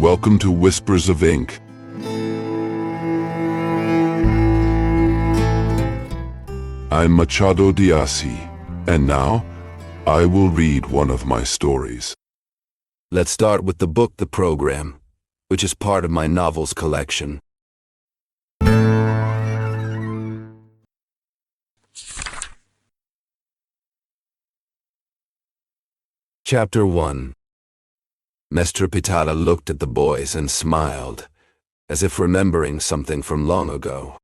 welcome to Whispers of Ink. I'm Machado de Assis, and now I will read one of my stories. Let's start with the book The Program, which is part of my novels collection. Chapter 1. Mr. Pitada looked at the boys and smiled, as if remembering something from long ago.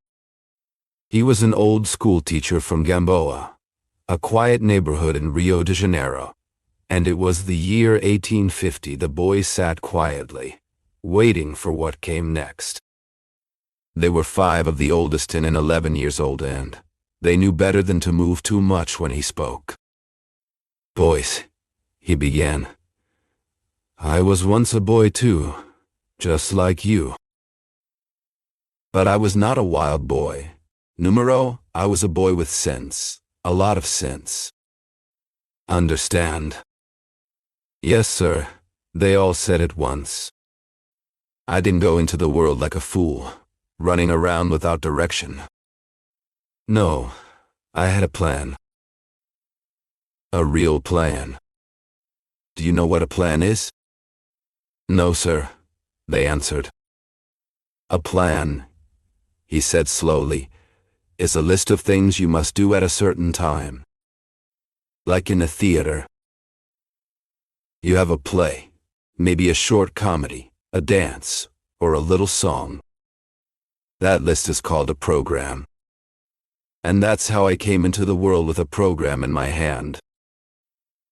He was an old school teacher from Gamboa, a quiet neighborhood in Rio de Janeiro, and it was the year 1850. The boys sat quietly, waiting for what came next. They were 5 of the oldest and 11 years old, and they knew better than to move too much when he spoke. "Boys," he began, "I was once a boy too, just like you. But I was not a wild boy. I was a boy with sense, a lot of sense. Understand?" "Yes, sir," they all said at once. "I didn't go into the world like a fool, running around without direction. No, I had a plan. A real plan. Do you know what a plan is?" "No, sir," they answered. "A plan," he said slowly, "is a list of things you must do at a certain time. Like in a theater. You have a play, maybe a short comedy, a dance, or a little song. That list is called a program. And that's how I came into the world, with a program in my hand.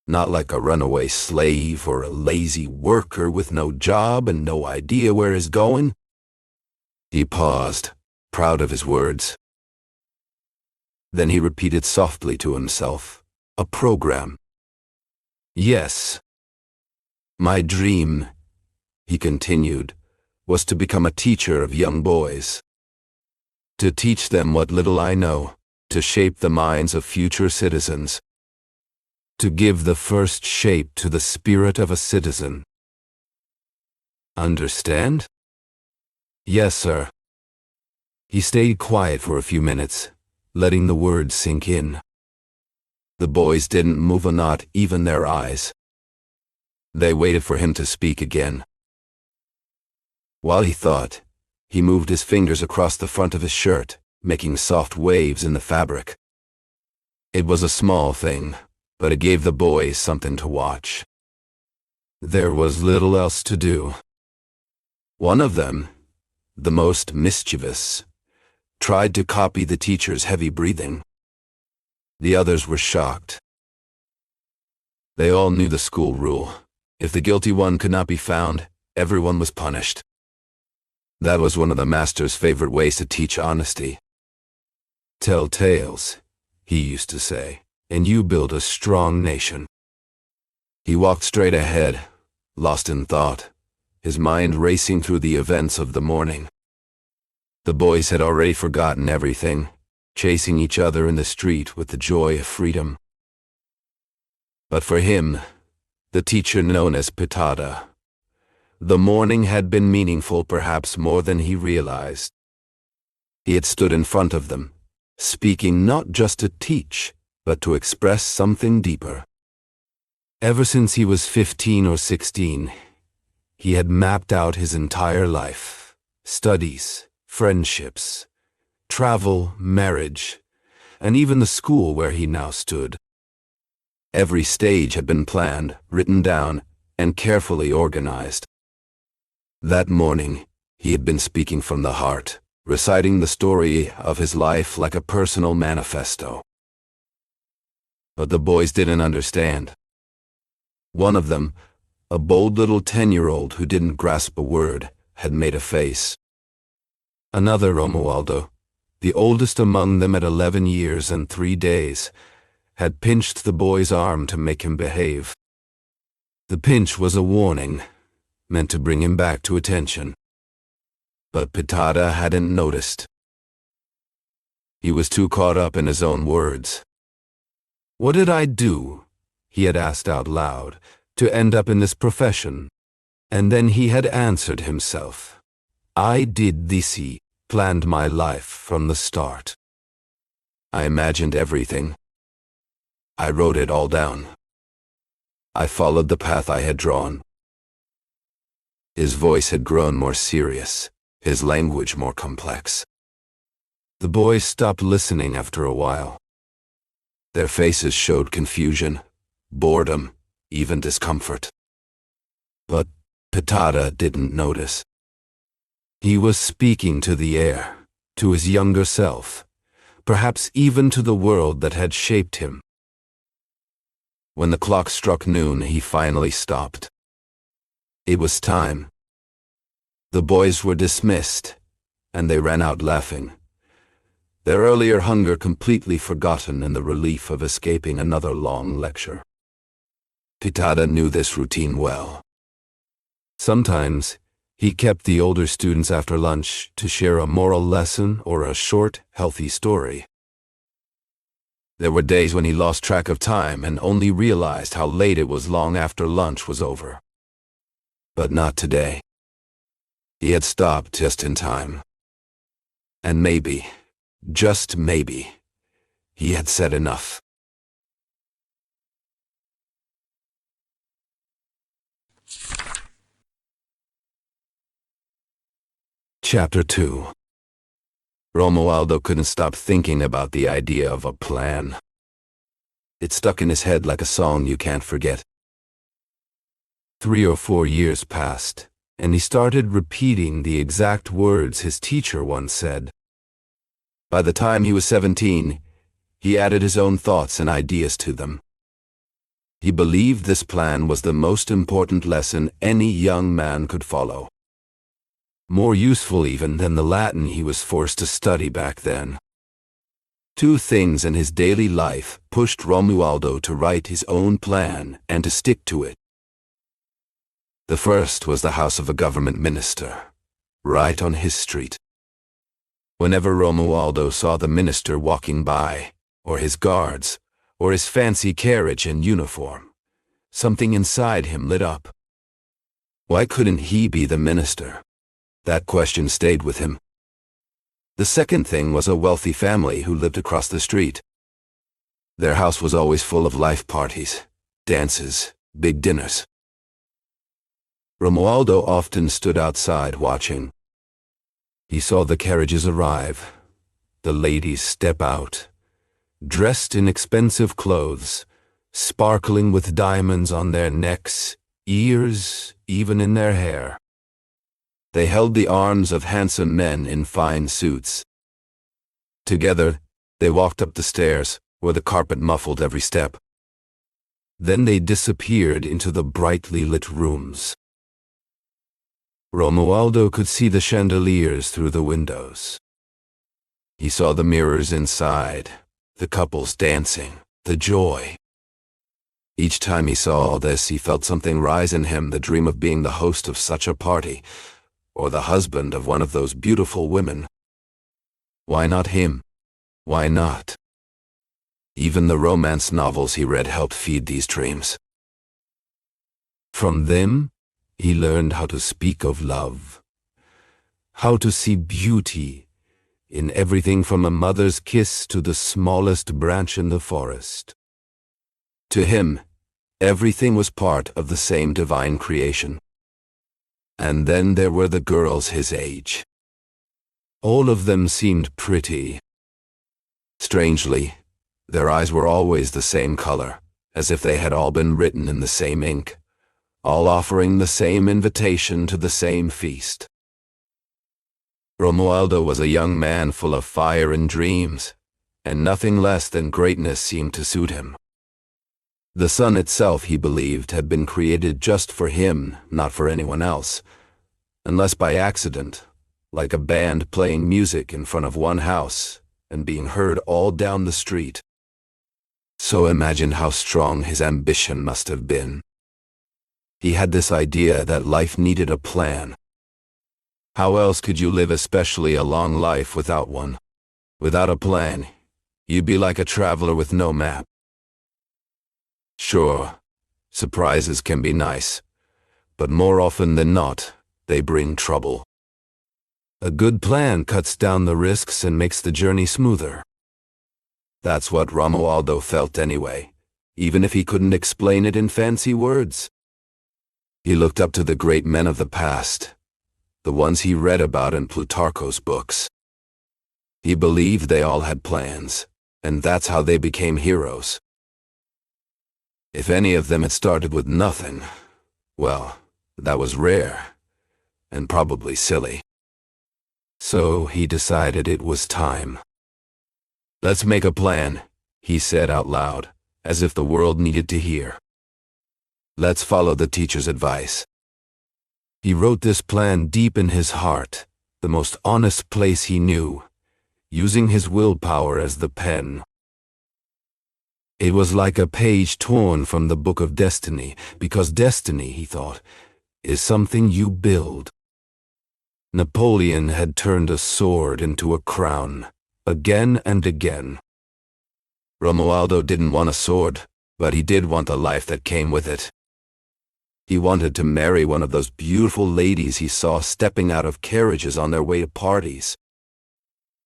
Not like a runaway slave or a lazy worker with no job and no idea where he's going." He paused, proud of his words. Then he repeated softly to himself, "A program. Yes. My dream," he continued, "was to become a teacher of young boys. To teach them what little I know, to shape the minds of future citizens. To give the first shape to the spirit of a citizen. Understand?" "Yes, sir." He stayed quiet for a few minutes, letting the words sink in. The boys didn't move, not even their eyes. They waited for him to speak again. While he thought, he moved his fingers across the front of his shirt, making soft waves in the fabric. It was a small thing, but it gave the boys something to watch. There was little else to do. One of them, the most mischievous, tried to copy the teacher's heavy breathing. The others were shocked. They all knew the school rule. If the guilty one could not be found, everyone was punished. That was one of the master's favorite ways to teach honesty. "Tell tales," he used to say, "and you build a strong nation." He walked straight ahead, lost in thought, his mind racing through the events of the morning. The boys had already forgotten everything, chasing each other in the street with the joy of freedom. But for him, the teacher known as Pitada, the morning had been meaningful, perhaps more than he realized. He had stood in front of them, speaking not just to teach, but to express something deeper. Ever since he was 15 or 16, he had mapped out his entire life: studies, friendships, travel, marriage, and even the school where he now stood. Every stage had been planned, written down, and carefully organized. That morning, he had been speaking from the heart, reciting the story of his life like a personal manifesto. But the boys didn't understand. One of them, a bold little 10-year-old who didn't grasp a word, had made a face. Another, Romualdo, the oldest among them at 11 years and 3 days, had pinched the boy's arm to make him behave. The pinch was a warning, meant to bring him back to attention. But Pitada hadn't noticed. He was too caught up in his own words. "What did I do," he had asked out loud, "to end up in this profession? And then he had answered himself. I did this, he planned my life from the start. I imagined everything. I wrote it all down. I followed the path I had drawn. His voice had grown more serious, his language more complex. The boys stopped listening after a while. Their faces showed confusion, boredom, even discomfort. But Pitada didn't notice. He was speaking to the air, to his younger self, perhaps even to the world that had shaped him. When the clock struck noon, he finally stopped. It was time. The boys were dismissed, and they ran out laughing, their earlier hunger completely forgotten in the relief of escaping another long lecture. Pitada knew this routine well. Sometimes, he kept the older students after lunch to share a moral lesson or a short, healthy story. There were days when he lost track of time and only realized how late it was long after lunch was over. But not today. He had stopped just in time. And maybe, just maybe, he had said enough. Chapter 2. Romualdo couldn't stop thinking about the idea of a plan. It stuck in his head like a song you can't forget. 3 or 4 years passed, and he started repeating the exact words his teacher once said. By the time he was 17, he added his own thoughts and ideas to them. He believed this plan was the most important lesson any young man could follow. More useful even than the Latin he was forced to study back then. 2 things in his daily life pushed Romualdo to write his own plan and to stick to it. The first was the house of a government minister, right on his street. Whenever Romualdo saw the minister walking by, or his guards, or his fancy carriage and uniform, something inside him lit up. Why couldn't he be the minister? That question stayed with him. The second thing was a wealthy family who lived across the street. Their house was always full of life parties, dances, big dinners. Romualdo often stood outside watching. He saw the carriages arrive, the ladies step out, dressed in expensive clothes, sparkling with diamonds on their necks, ears, even in their hair. They held the arms of handsome men in fine suits. Together, they walked up the stairs, where the carpet muffled every step. Then they disappeared into the brightly lit rooms. Romualdo could see the chandeliers through the windows. He saw the mirrors inside, the couples dancing, the joy. Each time he saw all this, he felt something rise in him, the dream of being the host of such a party, or the husband of one of those beautiful women. Why not him? Why not? Even the romance novels he read helped feed these dreams. From them, he learned how to speak of love, how to see beauty in everything from a mother's kiss to the smallest branch in the forest. To him, everything was part of the same divine creation. And then there were the girls his age. All of them seemed pretty. Strangely, their eyes were always the same color, as if they had all been written in the same ink, all offering the same invitation to the same feast. Romualdo was a young man full of fire and dreams, and nothing less than greatness seemed to suit him. The sun itself, he believed, had been created just for him, not for anyone else, unless by accident, like a band playing music in front of one house and being heard all down the street. So imagine how strong his ambition must have been. He had this idea that life needed a plan. How else could you live especially a long life without one? Without a plan, you'd be like a traveler with no map. Sure, surprises can be nice, but more often than not, they bring trouble. A good plan cuts down the risks and makes the journey smoother. That's what Romualdo felt anyway, even if he couldn't explain it in fancy words. He looked up to the great men of the past, the ones he read about in Plutarch's books. He believed they all had plans, and that's how they became heroes. If any of them had started with nothing, well, that was rare, and probably silly. So he decided it was time. "Let's make a plan," he said out loud, as if the world needed to hear. "Let's follow the teacher's advice." He wrote this plan deep in his heart, the most honest place he knew, using his willpower as the pen. It was like a page torn from the book of destiny, because destiny, he thought, is something you build. Napoleon had turned a sword into a crown, again and again. Romualdo didn't want a sword, but he did want the life that came with it. He wanted to marry one of those beautiful ladies he saw stepping out of carriages on their way to parties.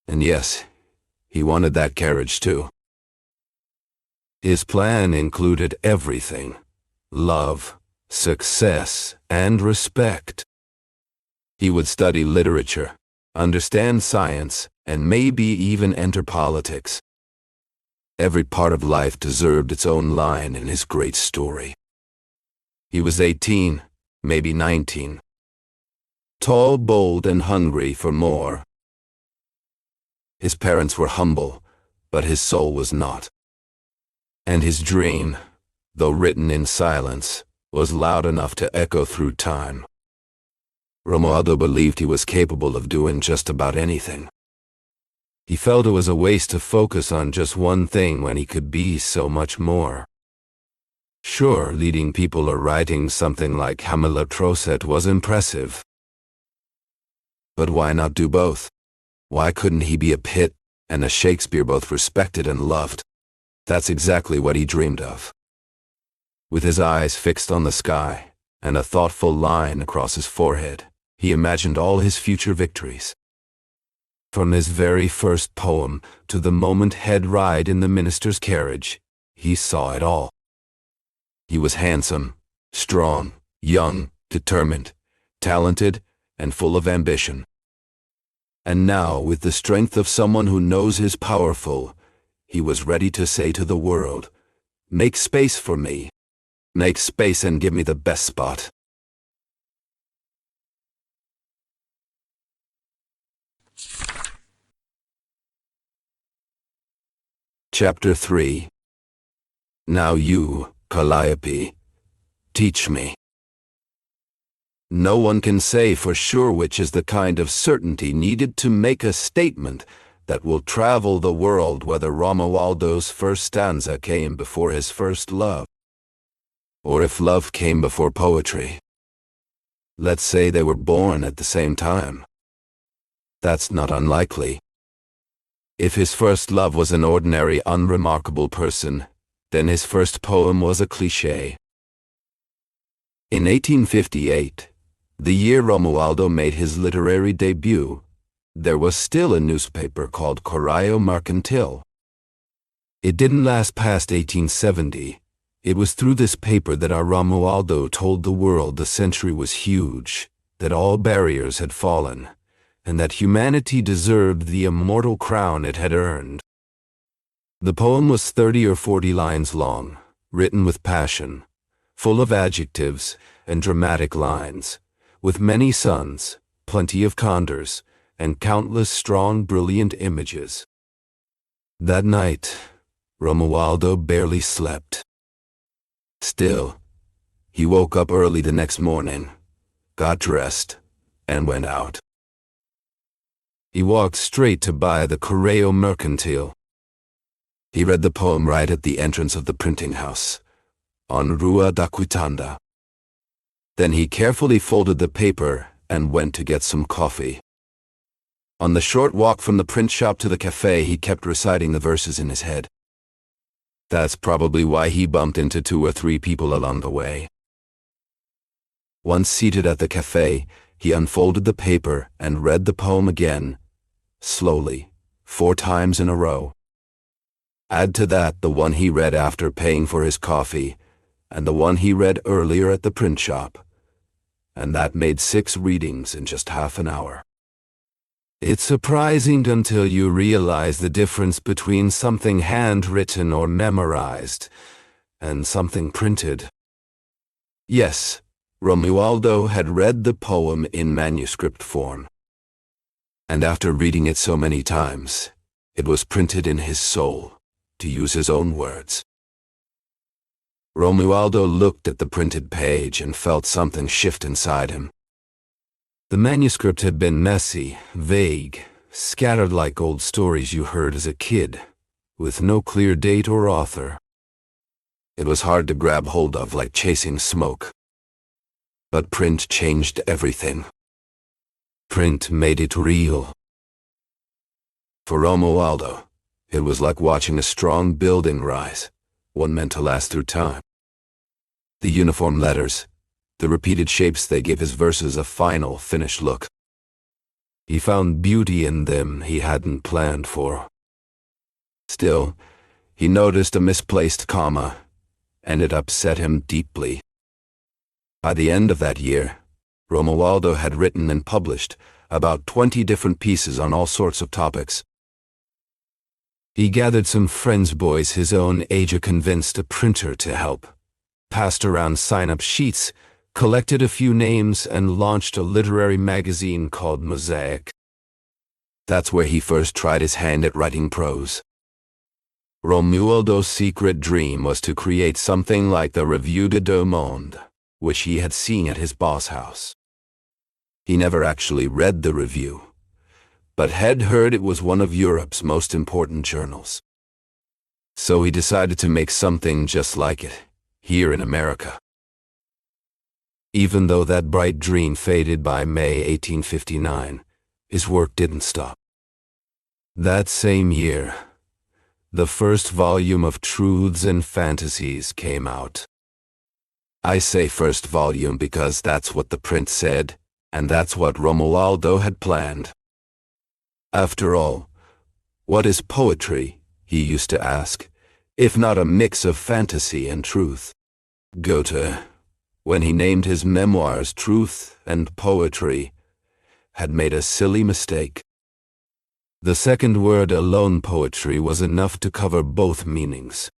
And yes, he wanted that carriage too. His plan included everything: love, success, and respect. He would study literature, understand science, and maybe even enter politics. Every part of life deserved its own line in his great story. He was 18, maybe 19. Tall, bold, and hungry for more. His parents were humble, but his soul was not. And his dream, though written in silence, was loud enough to echo through time. Romualdo believed he was capable of doing just about anything. He felt it was a waste to focus on just one thing when he could be so much more. Sure, leading people or writing something like Hamlet Troset was impressive. But why not do both? Why couldn't he be a Pitt and a Shakespeare both respected and loved? That's exactly what he dreamed of. With his eyes fixed on the sky and a thoughtful line across his forehead, he imagined all his future victories. From his very first poem to the moment he'd ride in the minister's carriage, he saw it all. He was handsome, strong, young, determined, talented, and full of ambition. And now, with the strength of someone who knows his powerful, he was ready to say to the world, "Make space for me. Make space and give me the best spot." Chapter 3. Now you, Calliope, teach me. No one can say for sure which is the kind of certainty needed to make a statement that will travel the world, whether Romualdo's first stanza came before his first love, or if love came before poetry. Let's say they were born at the same time. That's not unlikely. If his first love was an ordinary, unremarkable person, then his first poem was a cliché. In 1858, the year Romualdo made his literary debut, there was still a newspaper called Correio Mercantil. It didn't last past 1870. It was through this paper that our Romualdo told the world the century was huge, that all barriers had fallen, and that humanity deserved the immortal crown it had earned. The poem was 30 or 40 lines long, written with passion, full of adjectives and dramatic lines, with many suns, plenty of condors, and countless strong, brilliant images. That night, Romualdo barely slept. Still, he woke up early the next morning, got dressed, and went out. He walked straight to buy the Correio Mercantil. He read the poem right at the entrance of the printing house, on Rua da Quitanda. Then he carefully folded the paper and went to get some coffee. On the short walk from the print shop to the cafe, he kept reciting the verses in his head. That's probably why he bumped into 2 or 3 people along the way. Once seated at the cafe, he unfolded the paper and read the poem again, slowly, 4 times in a row. Add to that the one he read after paying for his coffee, and the one he read earlier at the print shop, and that made 6 readings in just half an hour. It's surprising until you realize the difference between something handwritten or memorized and something printed. Yes, Romualdo had read the poem in manuscript form. And after reading it so many times, it was printed in his soul, to use his own words. Romualdo looked at the printed page and felt something shift inside him. The manuscript had been messy, vague, scattered like old stories you heard as a kid, with no clear date or author. It was hard to grab hold of, like chasing smoke. But print changed everything. Print made it real. For Romualdo, it was like watching a strong building rise, one meant to last through time. The uniform letters, the repeated shapes, they gave his verses a final, finished look. He found beauty in them he hadn't planned for. Still, he noticed a misplaced comma, and it upset him deeply. By the end of that year, Romualdo had written and published about 20 different pieces on all sorts of topics. He gathered some friends' boys his own age, convinced a printer to help, passed around sign-up sheets, collected a few names, and launched a literary magazine called Mosaic. That's where he first tried his hand at writing prose. Romualdo's secret dream was to create something like the Revue de Deux Mondes, which he had seen at his boss' house. He never actually read the review, but had heard it was one of Europe's most important journals. So he decided to make something just like it, here in America. Even though that bright dream faded by May 1859, his work didn't stop. That same year, the first volume of Truths and Fantasies came out. I say first volume because that's what the print said, and that's what Romualdo had planned. After all, what is poetry, he used to ask, if not a mix of fantasy and truth? Goethe, when he named his memoirs Truth and Poetry, had made a silly mistake. The second word alone, poetry, was enough to cover both meanings.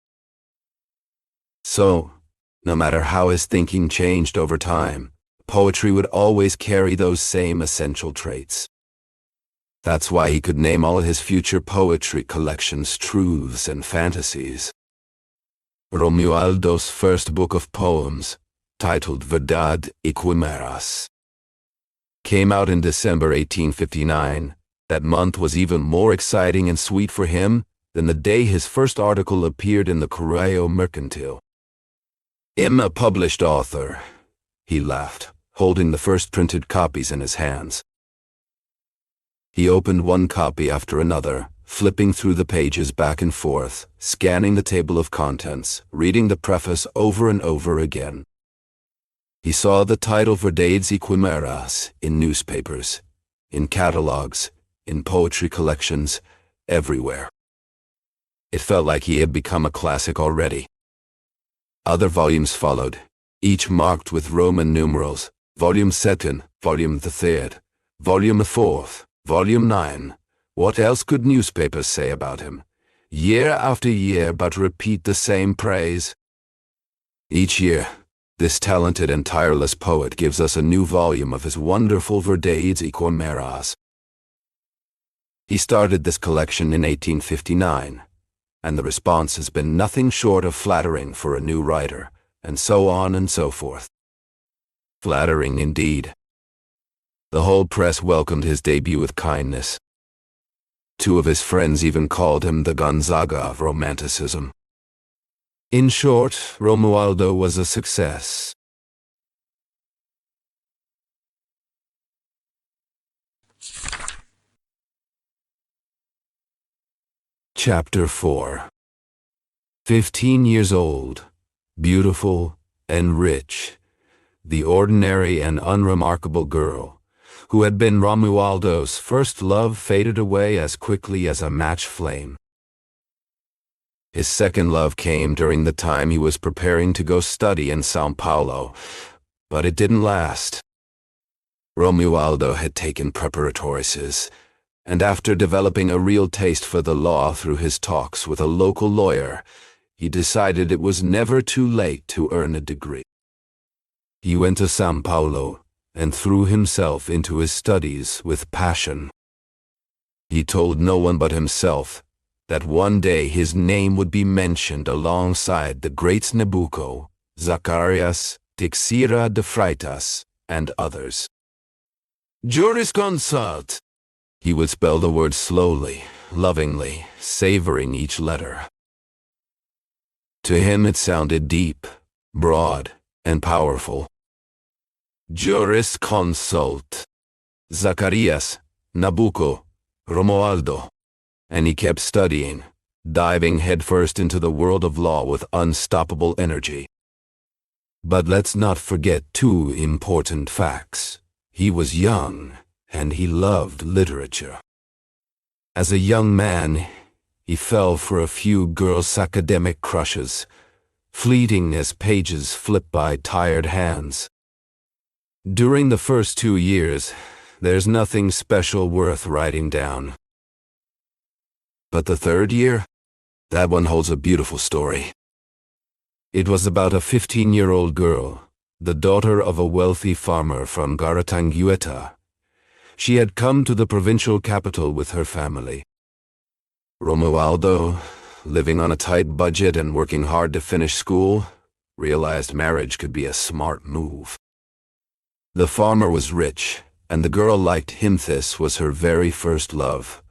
So, no matter how his thinking changed over time, poetry would always carry those same essential traits. That's why he could name all of his future poetry collections Truths and Fantasies. Romualdo's first book of poems, titled Verdade e Quimeras, came out in December 1859. That month was even more exciting and sweet for him than the day his first article appeared in the Correio Mercantil. "I'm a published author," he laughed, holding the first printed copies in his hands. He opened one copy after another, flipping through the pages back and forth, scanning the table of contents, reading the preface over and over again. He saw the title Verdades e Quimeras in newspapers, in catalogs, in poetry collections, everywhere. It felt like he had become a classic already. Other volumes followed, each marked with Roman numerals, Volume 2, Volume 3, Volume 4, Volume 9. What else could newspapers say about him? Year after year, but repeat the same praise. Each year, this talented and tireless poet gives us a new volume of his wonderful Verdades e Quimeras. He started this collection in 1859, and the response has been nothing short of flattering for a new writer, and so on and so forth. Flattering indeed. The whole press welcomed his debut with kindness. 2 of his friends even called him the Gonzaga of Romanticism. In short, Romualdo was a success. Chapter 4. 15 years old, beautiful and rich, the ordinary and unremarkable girl, who had been Romualdo's first love, faded away as quickly as a match flame. His second love came during the time he was preparing to go study in São Paulo, but it didn't last. Romualdo had taken preparatories, and after developing a real taste for the law through his talks with a local lawyer, he decided it was never too late to earn a degree. He went to São Paulo and threw himself into his studies with passion. He told no one but himself that one day his name would be mentioned alongside the greats Nabucco, Zacarias, Teixeira de Freitas, and others. Jurisconsult! He would spell the word slowly, lovingly, savoring each letter. To him it sounded deep, broad, and powerful. Jurisconsult. Zacarias, Nabucco, Romualdo. And he kept studying, diving headfirst into the world of law with unstoppable energy. But let's not forget two important facts. He was young, and he loved literature. As a young man, he fell for a few girls' academic crushes, fleeting as pages flipped by tired hands. During the first 2 years, there's nothing special worth writing down. But the third year, that one holds a beautiful story. It was about a 15-year-old girl, the daughter of a wealthy farmer from Guaratinguetá. She had come to the provincial capital with her family. Romualdo, living on a tight budget and working hard to finish school, realized marriage could be a smart move. The farmer was rich, and the girl liked him. This was her very first love,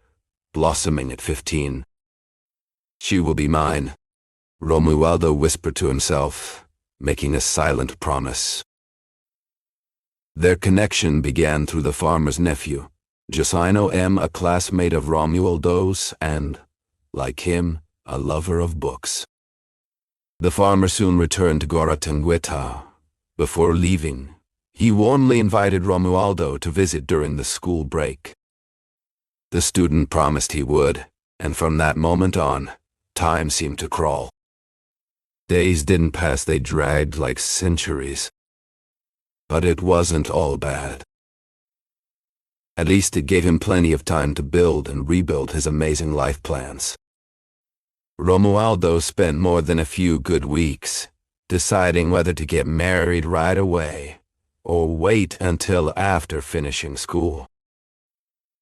blossoming at 15. She will be mine, Romualdo whispered to himself, making a silent promise. Their connection began through the farmer's nephew, Josino M., a classmate of Romualdo's and, like him, a lover of books. The farmer soon returned to Guaratinguetá. Before leaving, he warmly invited Romualdo to visit during the school break. The student promised he would, and from that moment on, time seemed to crawl. Days didn't pass, they dragged like centuries. But it wasn't all bad. At least it gave him plenty of time to build and rebuild his amazing life plans. Romualdo spent more than a few good weeks deciding whether to get married right away or wait until after finishing school.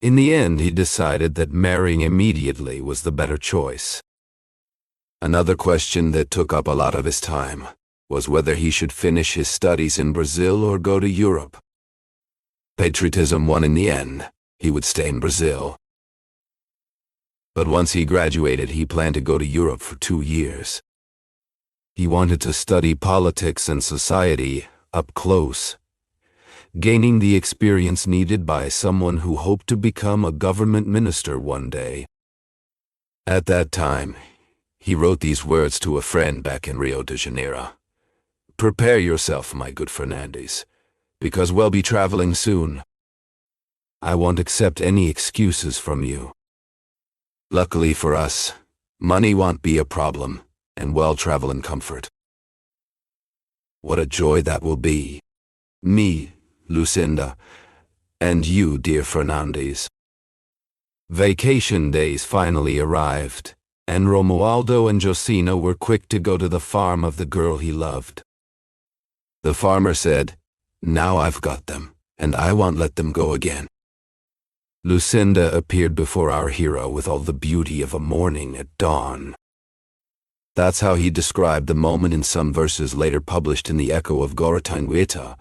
In the end, he decided that marrying immediately was the better choice. Another question that took up a lot of his time was whether he should finish his studies in Brazil or go to Europe. Patriotism won in the end. He would stay in Brazil. But once he graduated, he planned to go to Europe for 2 years. He wanted to study politics and society up close, gaining the experience needed by someone who hoped to become a government minister one day. At that time, he wrote these words to a friend back in Rio de Janeiro. "Prepare yourself, my good Fernandes, because we'll be traveling soon. I won't accept any excuses from you. Luckily for us, money won't be a problem, and we'll travel in comfort." What a joy that will be. Me, Lucinda, and you, dear Fernandes. Vacation days finally arrived, and Romualdo and Josino were quick to go to the farm of the girl he loved. The farmer said, "Now I've got them, and I won't let them go again." Lucinda appeared before our hero with all the beauty of a morning at dawn. That's how he described the moment in some verses later published in the Echo of Guaratinguetá.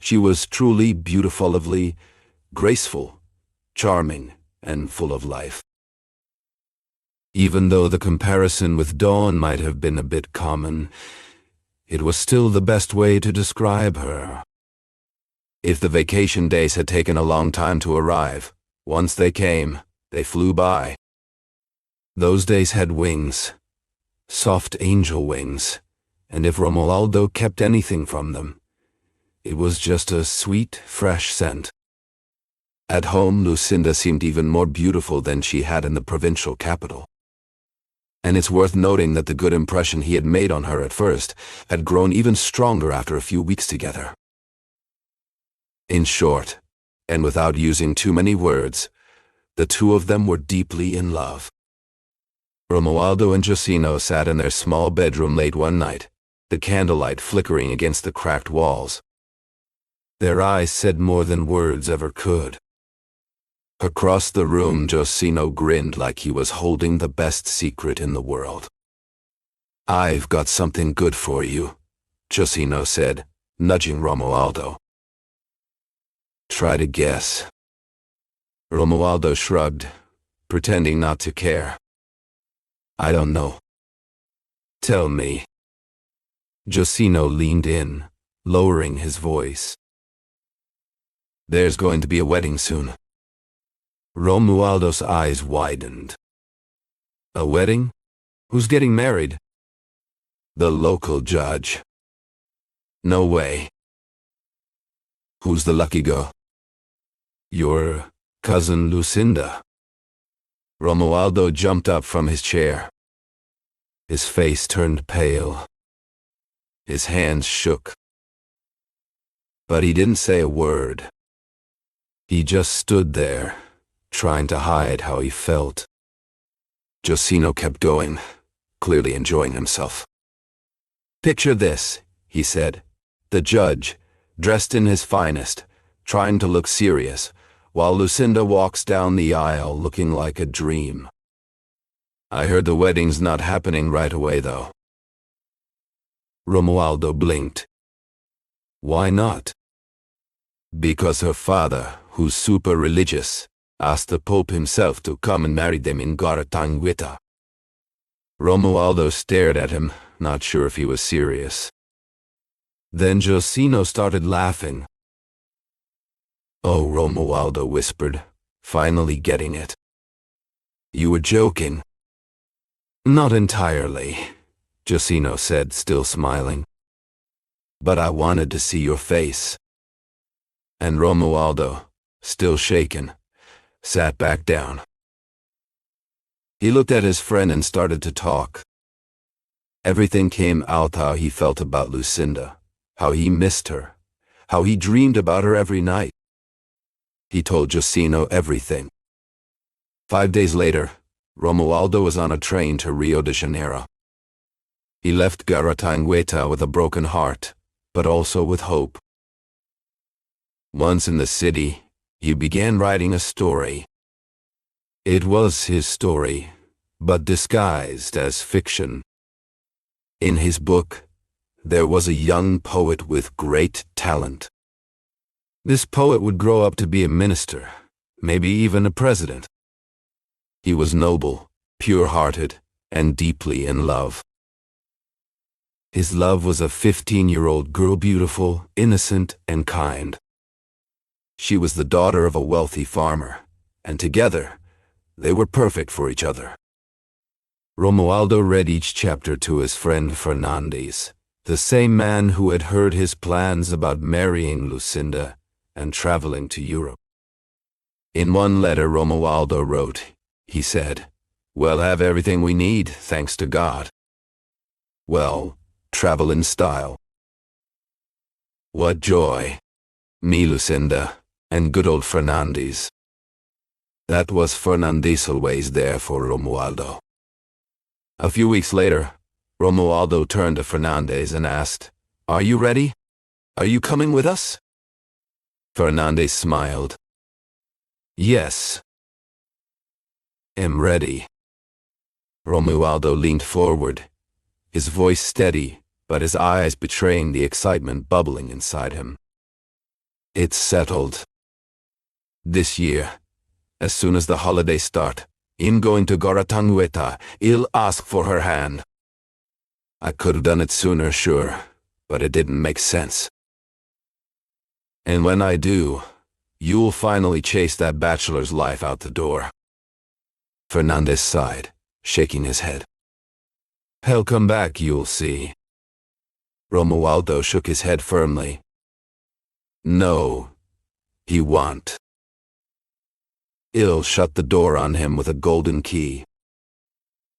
She was truly beautiful, lovely, graceful, charming, and full of life. Even though the comparison with Dawn might have been a bit common, it was still the best way to describe her. If the vacation days had taken a long time to arrive, once they came, they flew by. Those days had wings, soft angel wings, and if Romualdo kept anything from them, It was just a sweet, fresh scent. At home, Lucinda seemed even more beautiful than she had in the provincial capital. And it's worth noting that the good impression he had made on her at first had grown even stronger after a few weeks together. In short, and without using too many words, the two of them were deeply in love. Romualdo and Josino sat in their small bedroom late one night, the candlelight flickering against the cracked walls. Their eyes said more than words ever could. Across the room, Josino grinned like he was holding the best secret in the world. "I've got something good for you," Josino said, nudging Romualdo. "Try to guess." Romualdo shrugged, pretending not to care. "I don't know." "Tell me." Josino leaned in, lowering his voice. "There's going to be a wedding soon." Romualdo's eyes widened. "A wedding? Who's getting married?" "The local judge." "No way." "Who's the lucky girl?" "Your cousin Lucinda." Romualdo jumped up from his chair. His face turned pale. His hands shook. But he didn't say a word. He just stood there, trying to hide how he felt. Josino kept going, clearly enjoying himself. "Picture this," he said. "The judge, dressed in his finest, trying to look serious, while Lucinda walks down the aisle looking like a dream. I heard the wedding's not happening right away, though." Romualdo blinked. "Why not?" "Because her father, who's super religious, asked the Pope himself to come and marry them in Guaratangueta." Romualdo stared at him, not sure if he was serious. Then Josino started laughing. "Oh," Romualdo whispered, finally getting it. "You were joking." "Not entirely," Josino said, still smiling. "But I wanted to see your face." And Romualdo, still shaken, sat back down. He looked at his friend and started to talk. Everything came out: how he felt about Lucinda, how he missed her, how he dreamed about her every night. He told Josino everything. 5 days later, Romualdo was on a train to Rio de Janeiro. He left Guaratangueta with a broken heart, but also with hope. Once in the city, he began writing a story. It was his story, but disguised as fiction. In his book, there was a young poet with great talent. This poet would grow up to be a minister, maybe even a president. He was noble, pure-hearted, and deeply in love. His love was a 15-year-old girl, beautiful, innocent, and kind. She was the daughter of a wealthy farmer, and together, they were perfect for each other. Romualdo read each chapter to his friend Fernandez, the same man who had heard his plans about marrying Lucinda and traveling to Europe. In one letter Romualdo wrote, he said, "We'll have everything we need, thanks to God. Well, travel in style. What joy! Me, Lucinda, and good old Fernandez." That was Fernandez always there for Romualdo. A few weeks later, Romualdo turned to Fernandez and asked, "Are you ready? Are you coming with us?" Fernandez smiled. "Yes. Am ready." Romualdo leaned forward, his voice steady, but his eyes betraying the excitement bubbling inside him. "It's settled. This year, as soon as the holidays start, I'm going to Guaratangueta. I'll ask for her hand. I could have done it sooner, sure, but it didn't make sense. And when I do, you'll finally chase that bachelor's life out the door." Fernandez sighed, shaking his head. "He'll come back, you'll see." Romualdo shook his head firmly. No, he won't. Il shut the door on him with a golden key.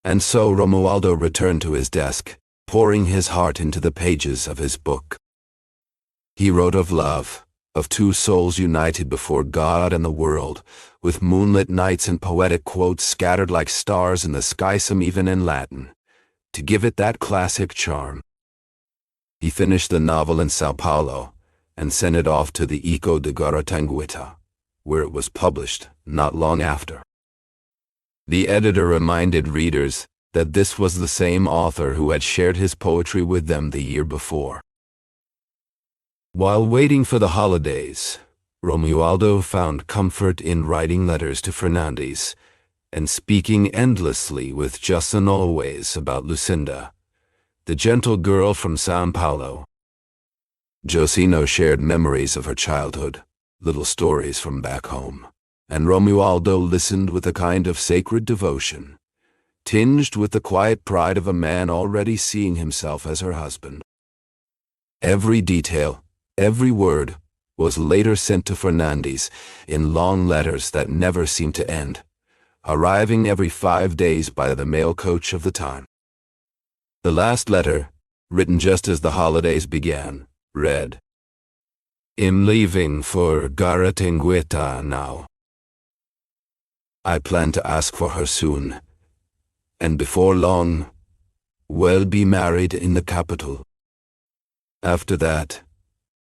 And so Romualdo returned to his desk, pouring his heart into the pages of his book. He wrote of love, of two souls united before God and the world, with moonlit nights and poetic quotes scattered like stars in the sky, some even in Latin, to give it that classic charm. He finished the novel in Sao Paulo and sent it off to the Eco de Guaratinguetá, where it was published not long after. The editor reminded readers that this was the same author who had shared his poetry with them the year before. While waiting for the holidays, Romualdo found comfort in writing letters to Fernandes and speaking endlessly with Justin always about Lucinda, the gentle girl from São Paulo. Josino shared memories of her childhood, little stories from back home, and Romualdo listened with a kind of sacred devotion, tinged with the quiet pride of a man already seeing himself as her husband. Every detail, every word, was later sent to Fernandes in long letters that never seemed to end, arriving every 5 days by the mail coach of the time. The last letter, written just as the holidays began, read, "I'm leaving for Guaratinguetá now. I plan to ask for her soon, and before long, we'll be married in the capital. After that,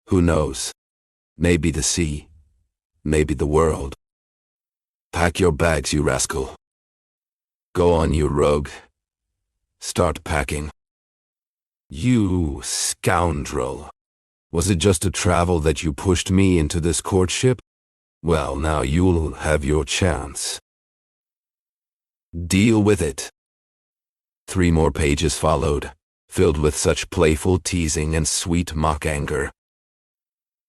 who knows? Maybe the sea, maybe the world. Pack your bags, you rascal. Go on, you rogue. Start packing." You scoundrel. Was it just to travel that you pushed me into this courtship? Well, now you'll have your chance. Deal with it. 3 more pages followed, filled with such playful teasing and sweet mock anger.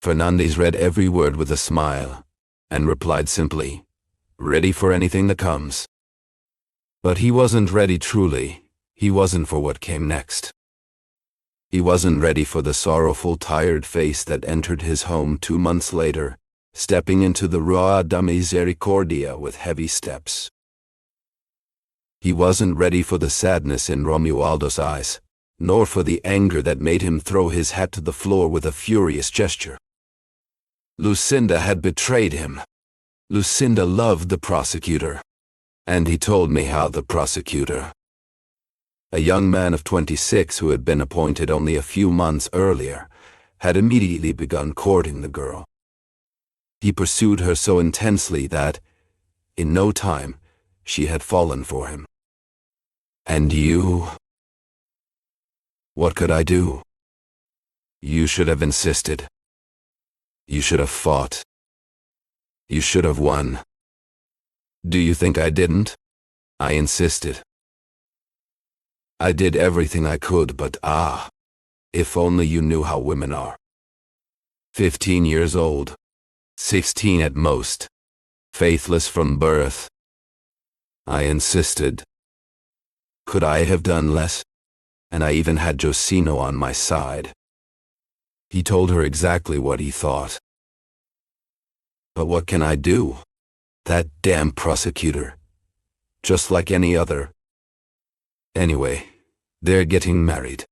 Fernandes read every word with a smile, and replied simply, "Ready for anything that comes." But he wasn't ready truly. He wasn't for what came next. He wasn't ready for the sorrowful, tired face that entered his home 2 months later, stepping into the Rua da Misericordia with heavy steps. He wasn't ready for the sadness in Romualdo's eyes, nor for the anger that made him throw his hat to the floor with a furious gesture. Lucinda had betrayed him. Lucinda loved the prosecutor. And he told me how the prosecutor, a young man of 26 who had been appointed only a few months earlier, had immediately begun courting the girl. He pursued her so intensely that, in no time, she had fallen for him. And you? What could I do? You should have insisted. You should have fought. You should have won. Do you think I didn't? I insisted. I did everything I could, but if only you knew how women are. 15 years old, 16 at most, faithless from birth. I insisted. Could I have done less? And I even had Josino on my side. He told her exactly what he thought. But what can I do? That damn prosecutor. Just like any other. Anyway, they're getting married.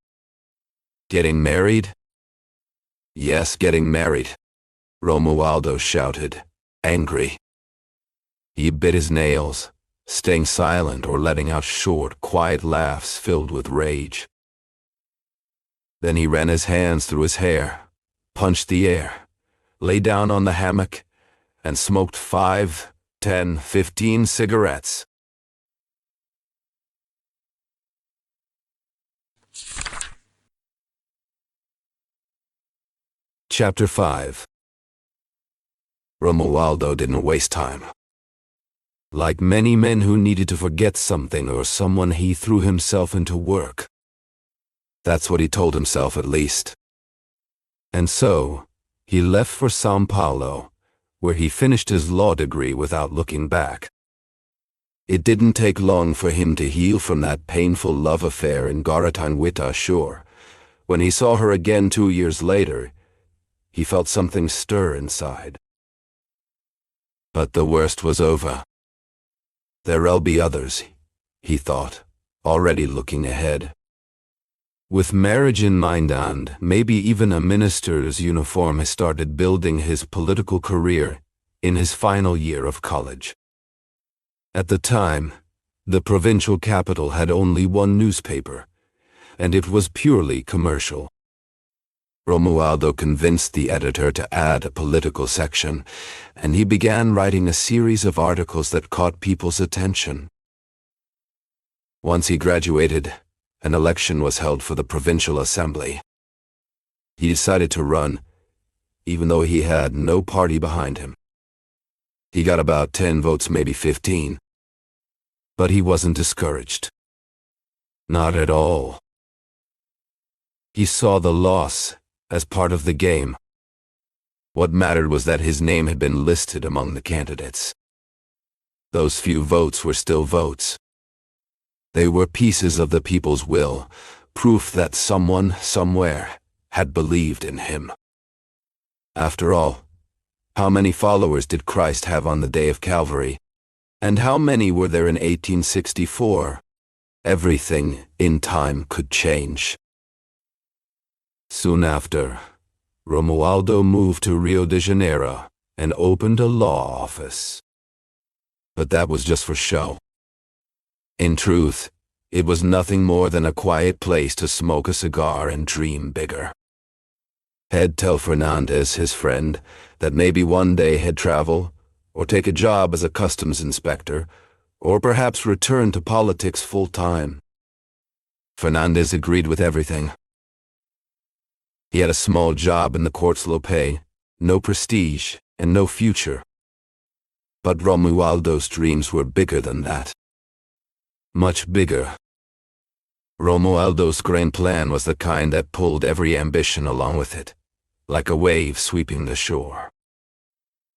Getting married? Yes, getting married, Romualdo shouted, angry. He bit his nails, staying silent or letting out short, quiet laughs filled with rage. Then he ran his hands through his hair, punched the air, lay down on the hammock, and smoked 5, 10, 15 cigarettes. Chapter 5. Romualdo didn't waste time. Like many men who needed to forget something or someone, he threw himself into work. That's what he told himself, at least. And so, he left for São Paulo, where he finished his law degree without looking back. It didn't take long for him to heal from that painful love affair in Guaratinguetá shore. When he saw her again 2 years later, he felt something stir inside. But the worst was over. There'll be others, he thought, already looking ahead. With marriage in mind and maybe even a minister's uniform, he started building his political career in his final year of college. At the time, the provincial capital had only one newspaper, and it was purely commercial. Romualdo convinced the editor to add a political section, and he began writing a series of articles that caught people's attention. Once he graduated, an election was held for the provincial assembly. He decided to run, even though he had no party behind him. He got about 10 votes, maybe 15. But he wasn't discouraged. Not at all. He saw the loss as part of the game. What mattered was that his name had been listed among the candidates. Those few votes were still votes. They were pieces of the people's will, proof that someone, somewhere, had believed in him. After all, how many followers did Christ have on the day of Calvary? And how many were there in 1864? Everything, in time, could change. Soon after, Romualdo moved to Rio de Janeiro and opened a law office. But that was just for show. In truth, it was nothing more than a quiet place to smoke a cigar and dream bigger. He'd tell Fernandez, his friend, that maybe one day he'd travel, or take a job as a customs inspector, or perhaps return to politics full-time. Fernandez agreed with everything. He had a small job in the courts, low pay, no prestige, and no future. But Romualdo's dreams were bigger than that. Much bigger. Romualdo's grand plan was the kind that pulled every ambition along with it, like a wave sweeping the shore.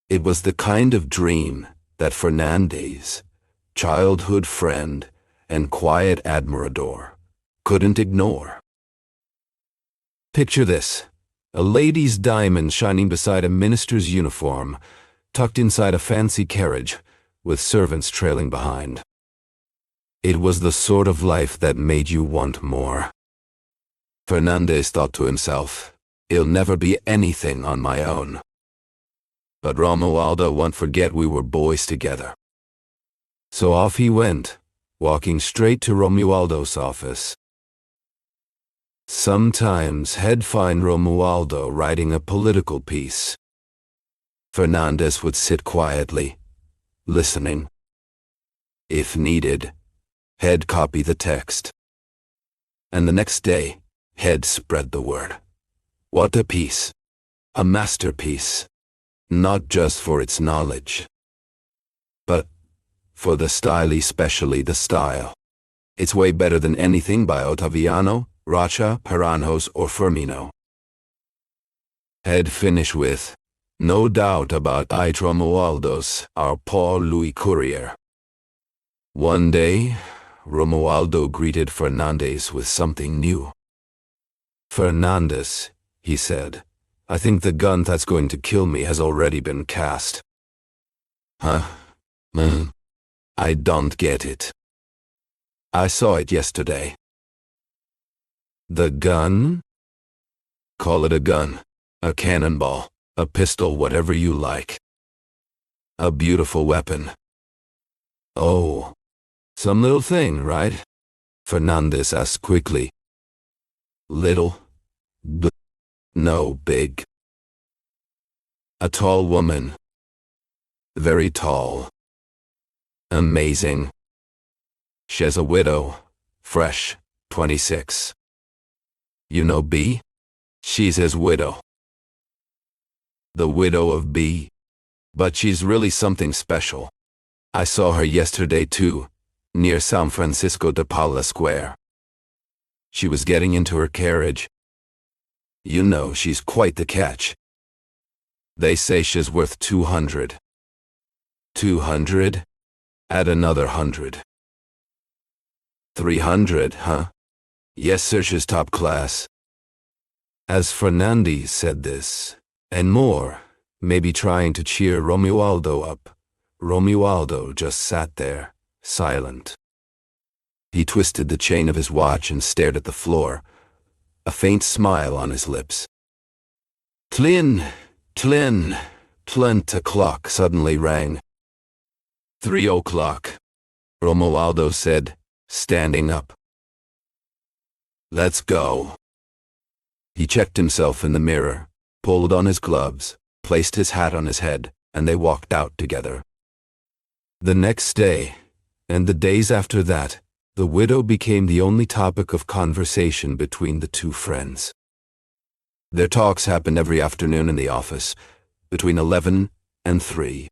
It was the kind of dream that Fernandez, childhood friend and quiet admirador, couldn't ignore. Picture this: a lady's diamond shining beside a minister's uniform, tucked inside a fancy carriage, with servants trailing behind. It was the sort of life that made you want more. Fernandez thought to himself, "I'll never be anything on my own." But Romualdo won't forget we were boys together. So off he went, walking straight to Romualdo's office. Sometimes he'd find Romualdo writing a political piece. Fernandez would sit quietly, listening. If needed, he'd copy the text. And the next day, he'd spread the word. What a piece! A masterpiece. Not just for its knowledge, but for the style, especially the style. It's way better than anything by Ottaviano, Rocha, Paranhos, or Firmino. He'd finish with, "No doubt about it, Romualdo's, our Paul Louis Courier." One day, Romualdo greeted Fernandez with something new. "Fernandez," he said, "I think the gun that's going to kill me has already been cast." Huh? I don't get it. I saw it yesterday. The gun? Call it a gun, a cannonball, a pistol, whatever you like. A beautiful weapon. Oh, some little thing, right? Fernandez asked quickly. Little? No, big. A tall woman. Very tall. Amazing. She's a widow, fresh, 26. You know B? She's his widow. The widow of B. But she's really something special. I saw her yesterday too, near San Francisco de Paula Square. She was getting into her carriage. You know, she's quite the catch. They say she's worth 200. 200? Add another 100. 300, huh? Yes, sir, she's top class. As Fernandez said this, And more, maybe trying to cheer Romualdo up. Romualdo just sat there, silent. He twisted the chain of his watch and stared at the floor, a faint smile on his lips. Tlin, tlin, tlint, a clock suddenly rang. 3 o'clock, Romualdo said, standing up. Let's go. He checked himself in the mirror, pulled on his gloves, placed his hat on his head, and they walked out together. The next day, and the days after that, the widow became the only topic of conversation between the two friends. Their talks happened every afternoon in the office, between 11 and 3.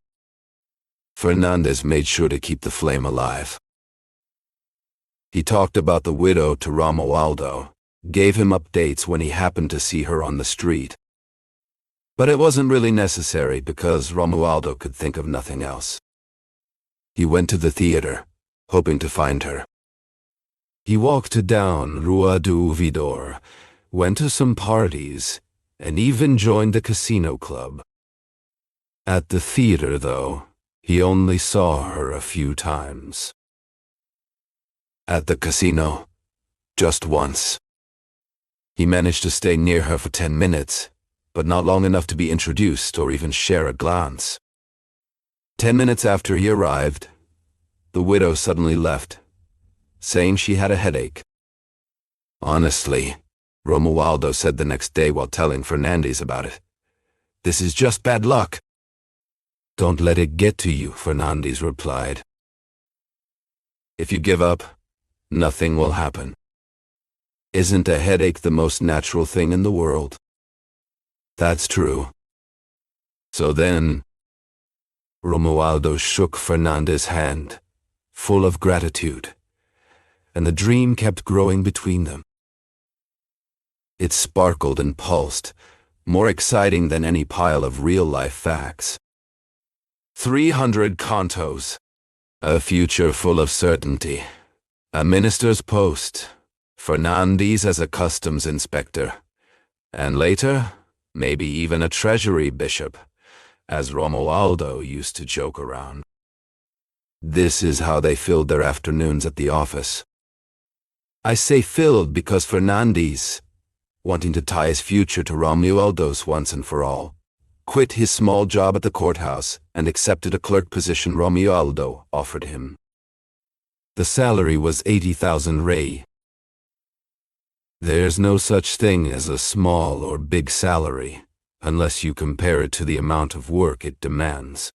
Fernandez made sure to keep the flame alive. He talked about the widow to Romualdo, gave him updates when he happened to see her on the street. But it wasn't really necessary because Romualdo could think of nothing else. He went to the theater, hoping to find her. He walked down Rua do Vidor, went to some parties, and even joined the casino club. At the theater, though, he only saw her a few times. At the casino, just once. He managed to stay near her for 10 minutes, but not long enough to be introduced or even share a glance. 10 minutes after he arrived, the widow suddenly left, saying she had a headache. Honestly, Romualdo said the next day while telling Fernandez about it, this is just bad luck. Don't let it get to you, Fernandez replied. If you give up, nothing will happen. Isn't a headache the most natural thing in the world? That's true. So then, Romualdo shook Fernandez's hand, full of gratitude, and the dream kept growing between them. It sparkled and pulsed, more exciting than any pile of real-life facts. 300 contos, a future full of certainty, a minister's post, Fernandez as a customs inspector, and later, maybe even a treasury bishop, as Romualdo used to joke around. This is how they filled their afternoons at the office. I say filled because Fernandez, wanting to tie his future to Romualdo's once and for all, quit his small job at the courthouse and accepted a clerk position Romualdo offered him. The salary was 80,000 rei. There's no such thing as a small or big salary, unless you compare it to the amount of work it demands.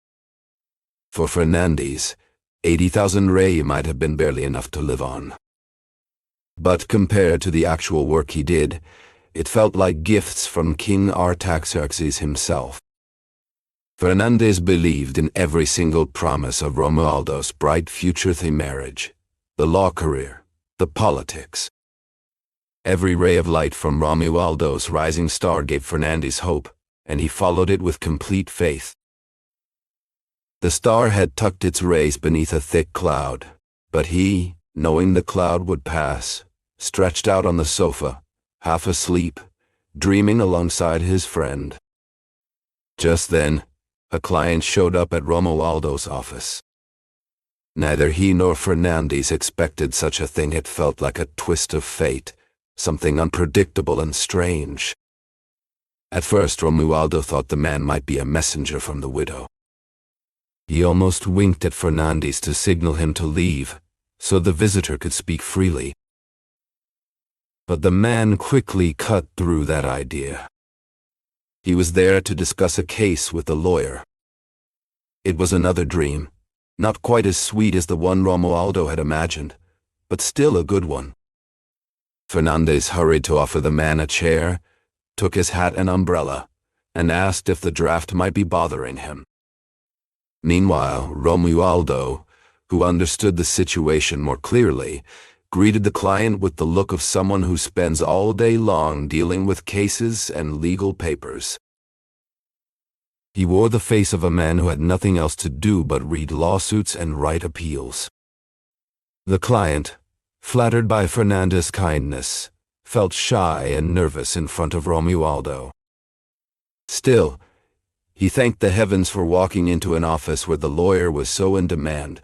For Fernandez, 80,000 rei might have been barely enough to live on. But compared to the actual work he did, it felt like gifts from King Artaxerxes himself. Fernandez believed in every single promise of Romualdo's bright future, the marriage, the law career, the politics. Every ray of light from Romualdo's rising star gave Fernandez hope, and he followed it with complete faith. The star had tucked its rays beneath a thick cloud, but he, knowing the cloud would pass, stretched out on the sofa, half asleep, dreaming alongside his friend. Just then, a client showed up at Romualdo's office. Neither he nor Fernandez expected such a thing. It felt like a twist of fate, something unpredictable and strange. At first, Romualdo thought the man might be a messenger from the widow. He almost winked at Fernandez to signal him to leave, so the visitor could speak freely. But the man quickly cut through that idea. He was there to discuss a case with the lawyer. It was another dream, not quite as sweet as the one Romualdo had imagined, but still a good one. Fernandez hurried to offer the man a chair, took his hat and umbrella, and asked if the draft might be bothering him. Meanwhile, Romualdo, who understood the situation more clearly, greeted the client with the look of someone who spends all day long dealing with cases and legal papers. He wore the face of a man who had nothing else to do but read lawsuits and write appeals. The client, flattered by Fernandez's kindness, felt shy and nervous in front of Romualdo. Still, he thanked the heavens for walking into an office where the lawyer was so in demand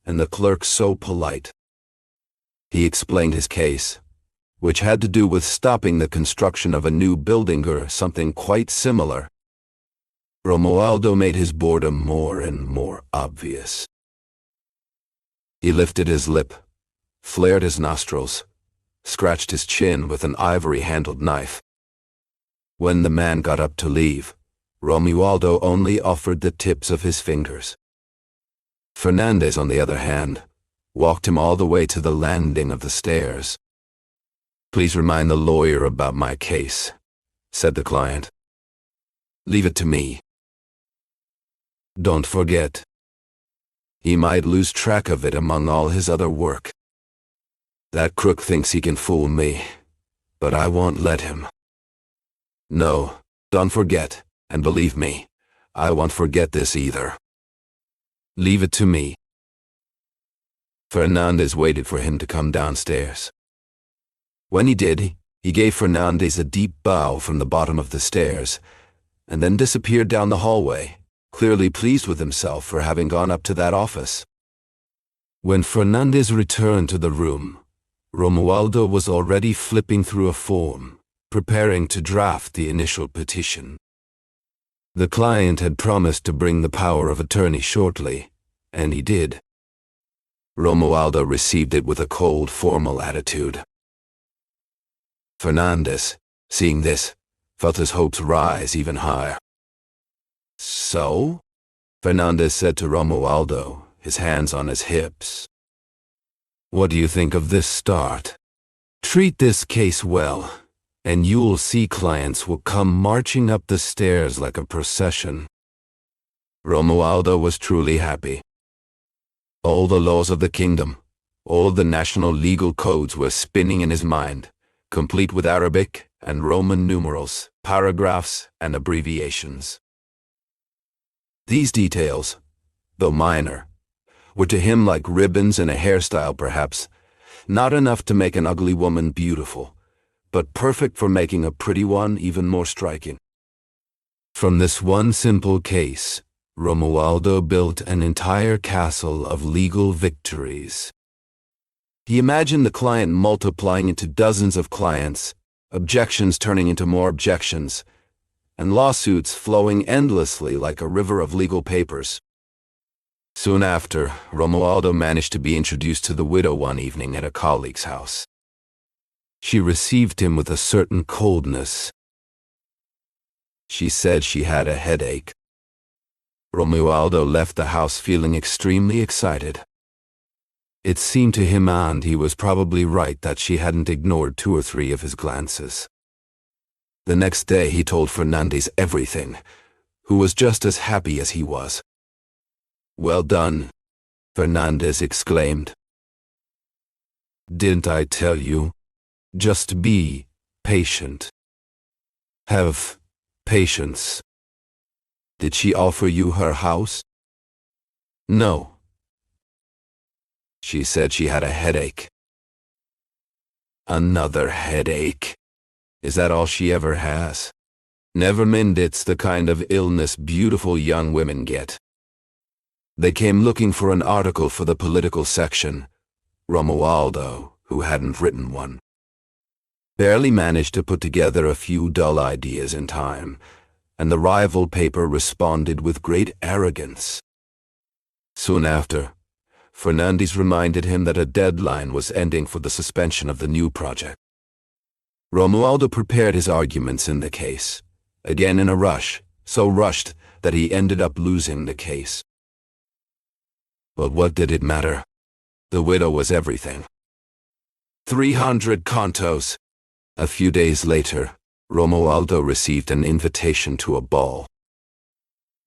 and the clerk so polite. He explained his case, which had to do with stopping the construction of a new building or something quite similar. Romualdo made his boredom more and more obvious. He lifted his lip, flared his nostrils, scratched his chin with an ivory-handled knife. When the man got up to leave, Romualdo only offered the tips of his fingers. Fernandez, on the other hand, walked him all the way to the landing of the stairs. "Please remind the lawyer about my case," said the client. "Leave it to me. Don't forget. He might lose track of it among all his other work. That crook thinks he can fool me, but I won't let him. No, don't forget, and believe me, I won't forget this either. Leave it to me." Fernandez waited for him to come downstairs. When he did, he gave Fernandez a deep bow from the bottom of the stairs, and then disappeared down the hallway, clearly pleased with himself for having gone up to that office. When Fernandez returned to the room, Romualdo was already flipping through a form, preparing to draft the initial petition. The client had promised to bring the power of attorney shortly, and he did. Romualdo received it with a cold, formal attitude. Fernandez, seeing this, felt his hopes rise even higher. "So?" Fernandez said to Romualdo, his hands on his hips. "What do you think of this start? Treat this case well, and you'll see clients will come marching up the stairs like a procession." Romualdo was truly happy. All the laws of the kingdom, all the national legal codes were spinning in his mind, complete with Arabic and Roman numerals, paragraphs, and abbreviations. These details, though minor, were to him like ribbons in a hairstyle perhaps, not enough to make an ugly woman beautiful, but perfect for making a pretty one even more striking. From this one simple case, Romualdo built an entire castle of legal victories. He imagined the client multiplying into dozens of clients, objections turning into more objections, and lawsuits flowing endlessly like a river of legal papers. Soon after, Romualdo managed to be introduced to the widow one evening at a colleague's house. She received him with a certain coldness. She said she had a headache. Romualdo left the house feeling extremely excited. It seemed to him, and he was probably right, that she hadn't ignored 2 or 3 of his glances. The next day he told Fernandez everything, who was just as happy as he was. "Well done," Fernandez exclaimed. "Didn't I tell you? Just be patient. Have patience. Did she offer you her house?" "No. She said she had a headache." "Another headache. Is that all she ever has? Never mind, it's the kind of illness beautiful young women get." They came looking for an article for the political section. Romualdo, who hadn't written one, barely managed to put together a few dull ideas in time, and the rival paper responded with great arrogance. Soon after, Fernandez reminded him that a deadline was ending for the suspension of the new project. Romualdo prepared his arguments in the case, again in a rush, so rushed that he ended up losing the case. But what did it matter? The widow was everything. 300 contos. A few days later, Romualdo received an invitation to a ball.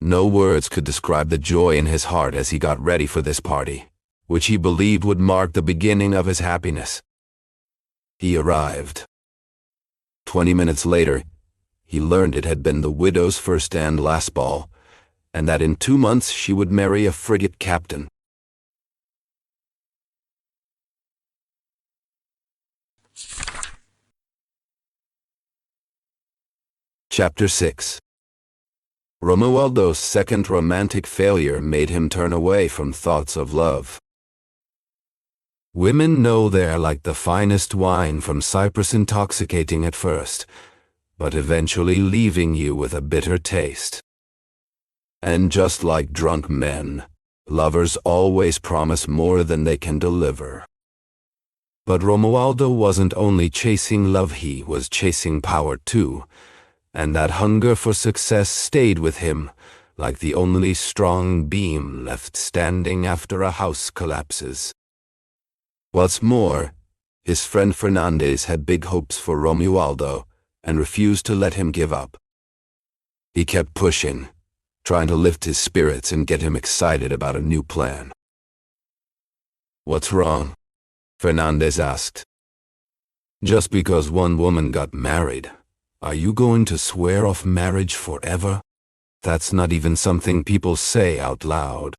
No words could describe the joy in his heart as he got ready for this party, which he believed would mark the beginning of his happiness. He arrived. 20 minutes later, he learned it had been the widow's first and last ball, and that in 2 months she would marry a frigate captain. Chapter 6. Romualdo's second romantic failure made him turn away from thoughts of love. Women know they're like the finest wine from Cyprus, intoxicating at first, but eventually leaving you with a bitter taste. And just like drunk men, lovers always promise more than they can deliver. But Romualdo wasn't only chasing love, he was chasing power too, and that hunger for success stayed with him like the only strong beam left standing after a house collapses. What's more, his friend Fernandez had big hopes for Romualdo and refused to let him give up. He kept pushing, trying to lift his spirits and get him excited about a new plan. "What's wrong?" Fernandez asked. "Just because one woman got married, are you going to swear off marriage forever? That's not even something people say out loud.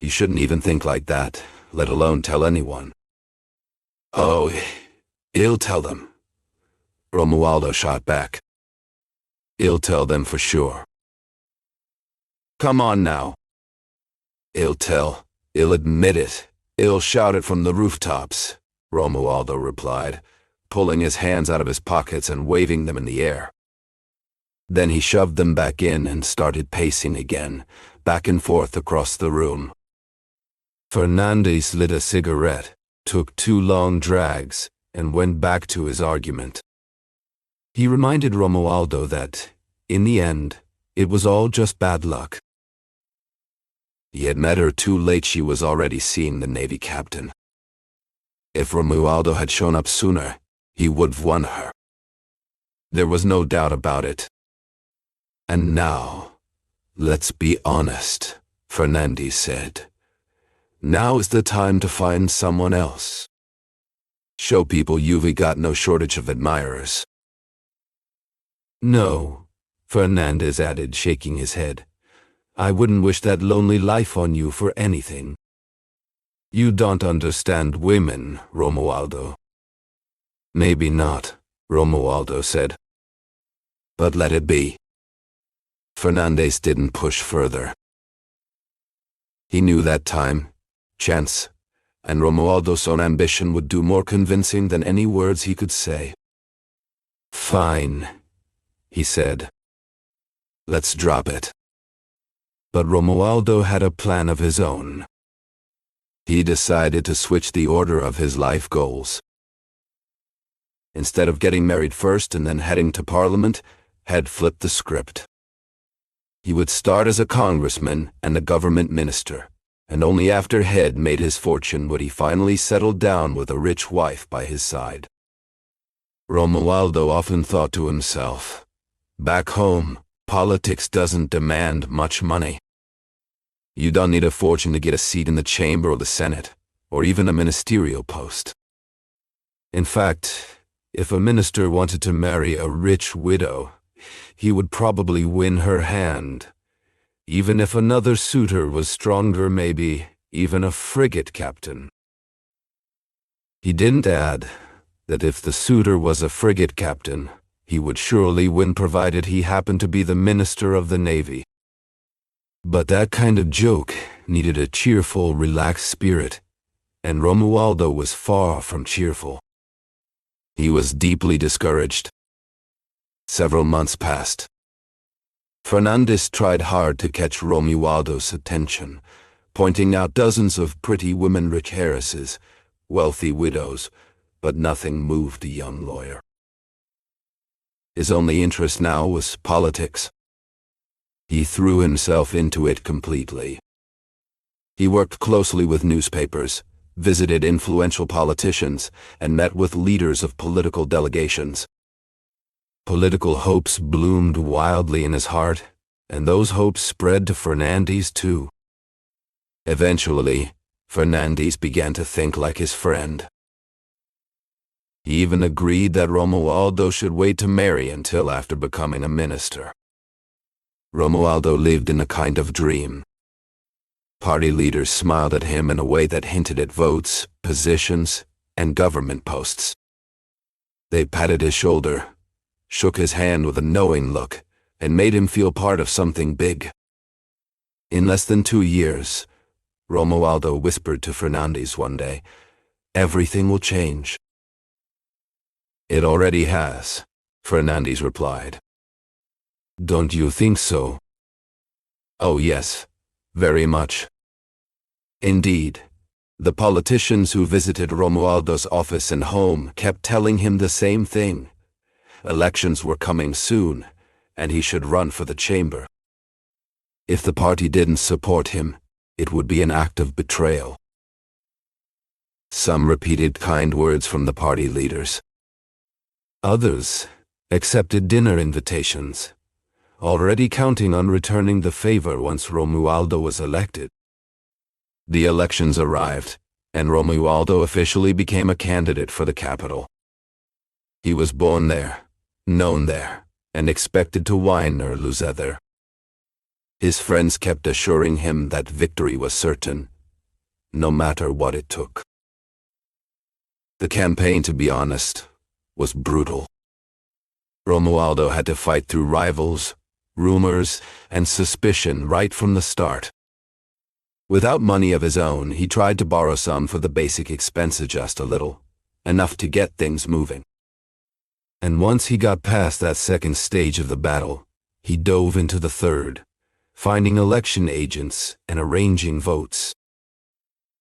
You shouldn't even think like that, let alone tell anyone." "Oh, he'll tell them," Romualdo shot back. "He'll tell them for sure." "Come on now." "He'll tell, he'll admit it. He'll shout it from the rooftops," Romualdo replied, pulling his hands out of his pockets and waving them in the air. Then he shoved them back in and started pacing again, back and forth across the room. Fernandez lit a cigarette, took 2 long drags, and went back to his argument. He reminded Romualdo that, in the end, it was all just bad luck. He had met her too late. She was already seeing the Navy captain. If Romualdo had shown up sooner, he would have won her. There was no doubt about it. "And now, let's be honest," Fernandez said. "Now is the time to find someone else. Show people you've got no shortage of admirers." "No," Fernandez added, shaking his head. "I wouldn't wish that lonely life on you for anything. You don't understand women, Romualdo." "Maybe not," Romualdo said. "But let it be." Fernandez didn't push further. He knew that time, chance, and Romualdo's own ambition would do more convincing than any words he could say. "Fine," he said. "Let's drop it." But Romualdo had a plan of his own. He decided to switch the order of his life goals. Instead of getting married first and then heading to Parliament, had flipped the script. He would start as a congressman and a government minister, and only after Head made his fortune would he finally settle down with a rich wife by his side. Romualdo often thought to himself, back home, politics doesn't demand much money. You don't need a fortune to get a seat in the chamber or the Senate, or even a ministerial post. In fact, if a minister wanted to marry a rich widow, he would probably win her hand, even if another suitor was stronger, maybe even a frigate captain. He didn't add that if the suitor was a frigate captain, he would surely win provided he happened to be the minister of the Navy. But that kind of joke needed a cheerful, relaxed spirit, and Romualdo was far from cheerful. He was deeply discouraged. Several months passed. Fernandez tried hard to catch Romualdo's attention, pointing out dozens of pretty women, rich heiresses, wealthy widows, but nothing moved the young lawyer. His only interest now was politics. He threw himself into it completely. He worked closely with newspapers, visited influential politicians, and met with leaders of political delegations. Political hopes bloomed wildly in his heart, and those hopes spread to Fernandez too. Eventually, Fernandez began to think like his friend. He even agreed that Romualdo should wait to marry until after becoming a minister. Romualdo lived in a kind of dream. Party leaders smiled at him in a way that hinted at votes, positions, and government posts. They patted his shoulder, shook his hand with a knowing look, and made him feel part of something big. In less than 2 years, Romualdo whispered to Fernandes one day, "Everything will change." "It already has," Fernandes replied. "Don't you think so?" "Oh yes, very much." Indeed, the politicians who visited Romualdo's office and home kept telling him the same thing. Elections were coming soon, and he should run for the chamber. If the party didn't support him, it would be an act of betrayal. Some repeated kind words from the party leaders. Others accepted dinner invitations, already counting on returning the favor once Romualdo was elected. The elections arrived, and Romualdo officially became a candidate for the capital. He was born there, known there, and expected to win or lose there. His friends kept assuring him that victory was certain, no matter what it took. The campaign, to be honest, was brutal. Romualdo had to fight through rivals, rumors, and suspicion right from the start. Without money of his own, he tried to borrow some for the basic expenses, just a little, enough to get things moving. And once he got past that second stage of the battle, he dove into the third, finding election agents and arranging votes.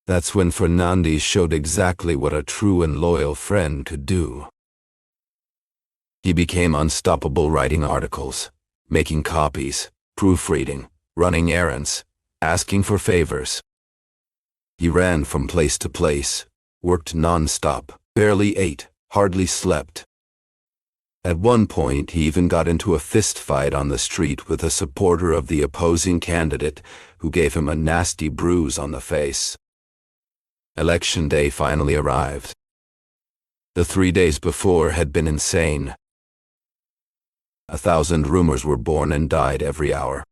That's when Fernandes showed exactly what a true and loyal friend could do. He became unstoppable, writing articles, making copies, proofreading, running errands, asking for favors. He ran from place to place, worked non-stop, barely ate, hardly slept. At one point, he even got into a fist fight on the street with a supporter of the opposing candidate who gave him a nasty bruise on the face. Election day finally arrived. The 3 days before had been insane. 1,000 rumors were born and died every hour.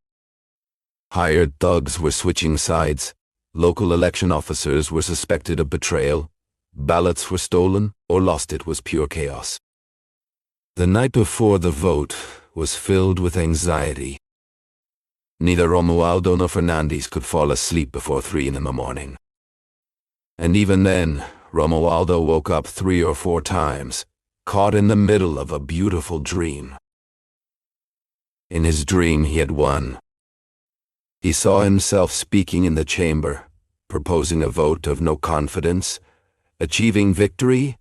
Hired thugs were switching sides, local election officers were suspected of betrayal, ballots were stolen or lost. It was pure chaos. The night before the vote was filled with anxiety. Neither Romualdo nor Fernandes could fall asleep before 3 in the morning. And even then, Romualdo woke up 3 or 4 times, caught in the middle of a beautiful dream. In his dream, he had won. He saw himself speaking in the chamber, proposing a vote of no confidence, achieving victory,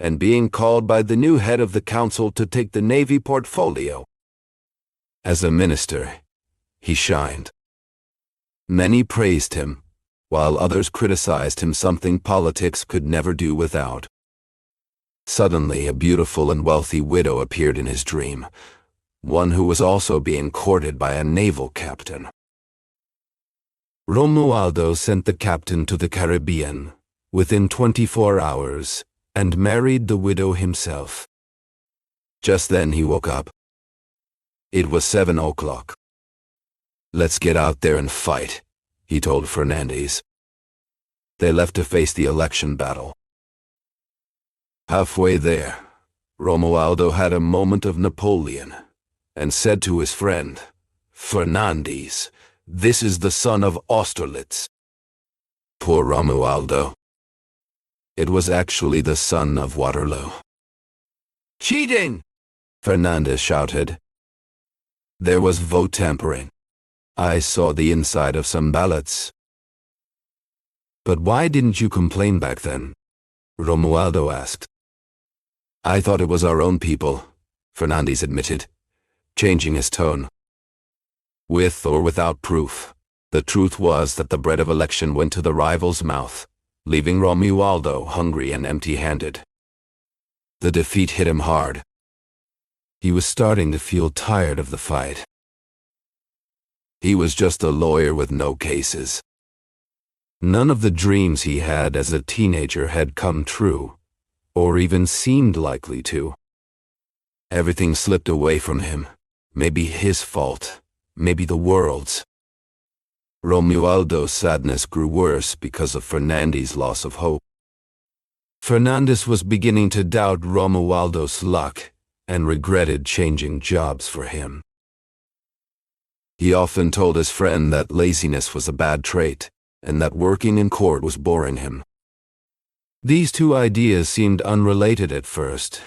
and being called by the new head of the council to take the Navy portfolio. As a minister, he shined. Many praised him, while others criticized him, something politics could never do without. Suddenly, a beautiful and wealthy widow appeared in his dream, one who was also being courted by a naval captain. Romualdo sent the captain to the Caribbean within 24 hours and married the widow himself. Just then he woke up. It was 7 o'clock. "Let's get out there and fight," he told Fernandes. They left to face the election battle. Halfway there, Romualdo had a moment of Napoleon and said to his friend, "Fernandes, this is the son of Austerlitz." Poor Romualdo. It was actually the son of Waterloo. "Cheating!" Fernandes shouted. "There was vote tampering. I saw the inside of some ballots." "But why didn't you complain back then?" Romualdo asked. "I thought it was our own people," Fernandes admitted, changing his tone. With or without proof, the truth was that the bread of election went to the rival's mouth, leaving Romualdo hungry and empty-handed. The defeat hit him hard. He was starting to feel tired of the fight. He was just a lawyer with no cases. None of the dreams he had as a teenager had come true, or even seemed likely to. Everything slipped away from him, maybe his fault, maybe the world's. Romualdo's sadness grew worse because of Fernandes' loss of hope. Fernandes was beginning to doubt Romualdo's luck and regretted changing jobs for him. He often told his friend that laziness was a bad trait, and that working in court was boring him. These two ideas seemed unrelated at first,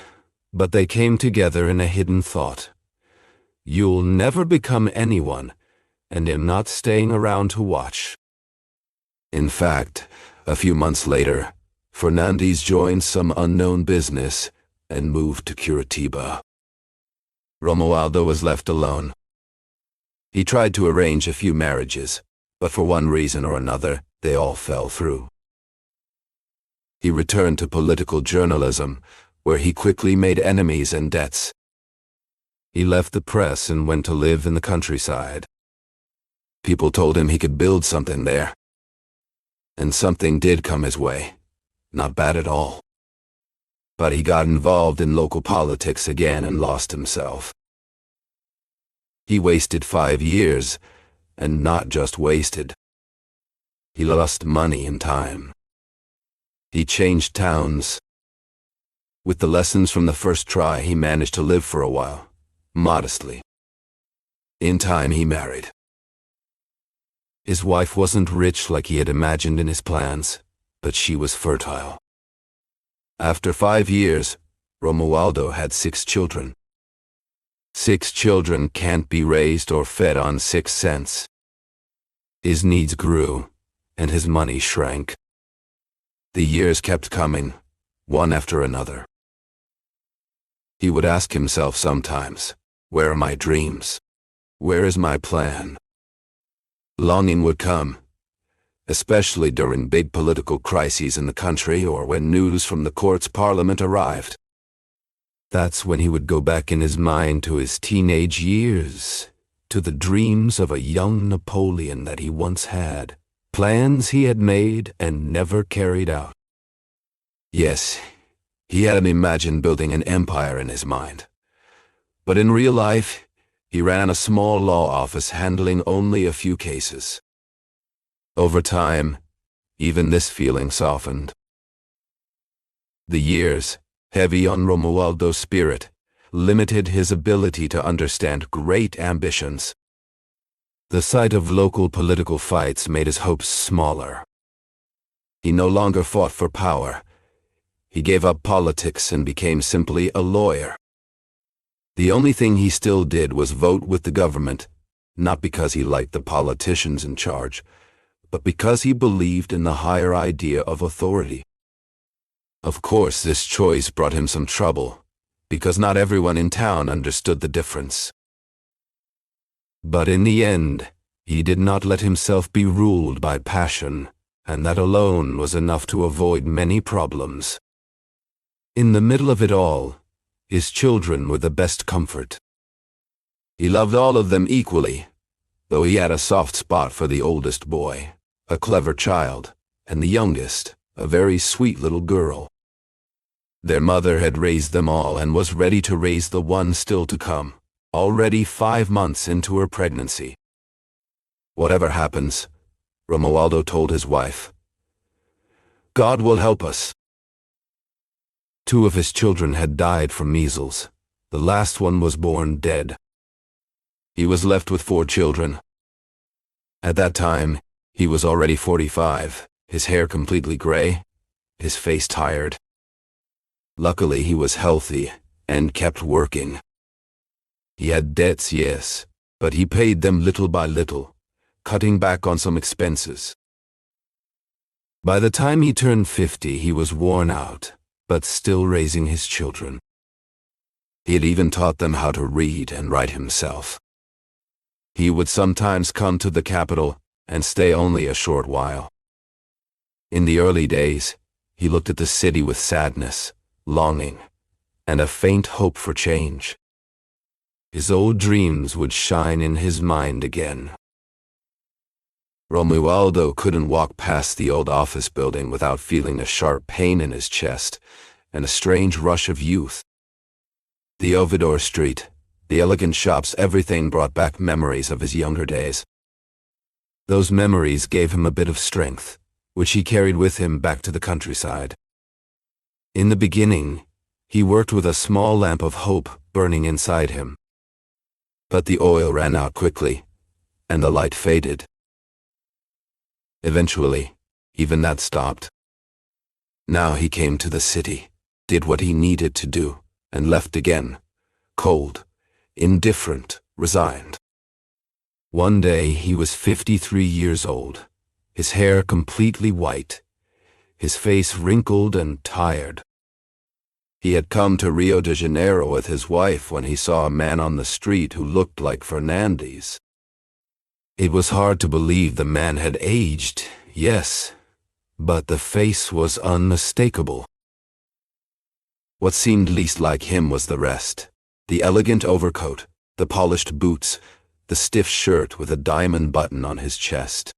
but they came together in a hidden thought. You'll never become anyone, and I'm not staying around to watch. In fact, a few months later, Fernandes joined some unknown business and moved to Curitiba. Romualdo was left alone. He tried to arrange a few marriages, but for one reason or another, they all fell through. He returned to political journalism, where he quickly made enemies and debts. He left the press and went to live in the countryside. People told him he could build something there. And something did come his way. Not bad at all. But he got involved in local politics again and lost himself. He wasted 5 years, and not just wasted. He lost money and time. He changed towns. With the lessons from the first try, he managed to live for a while, modestly. In time, he married. His wife wasn't rich like he had imagined in his plans, but she was fertile. After 5 years, Romualdo had 6 children. 6 children can't be raised or fed on 6 cents. His needs grew, and his money shrank. The years kept coming, one after another. He would ask himself sometimes, where are my dreams? Where is my plan? Longing would come, especially during big political crises in the country or when news from the court's parliament arrived. That's when he would go back in his mind to his teenage years, to the dreams of a young Napoleon that he once had, plans he had made and never carried out. Yes, he had imagined building an empire in his mind. But in real life, he ran a small law office handling only a few cases. Over time, even this feeling softened. The years, heavy on Romualdo's spirit, limited his ability to understand great ambitions. The sight of local political fights made his hopes smaller. He no longer fought for power. He gave up politics and became simply a lawyer. The only thing he still did was vote with the government, not because he liked the politicians in charge, but because he believed in the higher idea of authority. Of course, this choice brought him some trouble, because not everyone in town understood the difference. But in the end, he did not let himself be ruled by passion, and that alone was enough to avoid many problems. In the middle of it all, his children were the best comfort. He loved all of them equally, though he had a soft spot for the oldest boy, a clever child, and the youngest, a very sweet little girl. Their mother had raised them all and was ready to raise the one still to come, already 5 months into her pregnancy. Whatever happens, Romualdo told his wife, God will help us. 2 of his children had died from measles. The last one was born dead. He was left with 4 children. At that time, he was already 45, his hair completely gray, his face tired. Luckily, he was healthy and kept working. He had debts, yes, but he paid them little by little, cutting back on some expenses. By the time he turned 50, he was worn out, but still raising his children. He had even taught them how to read and write himself. He would sometimes come to the capital and stay only a short while. In the early days, he looked at the city with sadness, longing, and a faint hope for change. His old dreams would shine in his mind again. Romualdo couldn't walk past the old office building without feeling a sharp pain in his chest and a strange rush of youth. The Ovidor Street, the elegant shops, everything brought back memories of his younger days. Those memories gave him a bit of strength, which he carried with him back to the countryside. In the beginning, he worked with a small lamp of hope burning inside him. But the oil ran out quickly, and the light faded. Eventually, even that stopped. Now he came to the city, did what he needed to do, and left again, cold, indifferent, resigned. One day he was 53 years old, his hair completely white, his face wrinkled and tired. He had come to Rio de Janeiro with his wife when he saw a man on the street who looked like Fernandes. It was hard to believe the man had aged, yes, but the face was unmistakable. What seemed least like him was the rest: the elegant overcoat, the polished boots, the stiff shirt with a diamond button on his chest.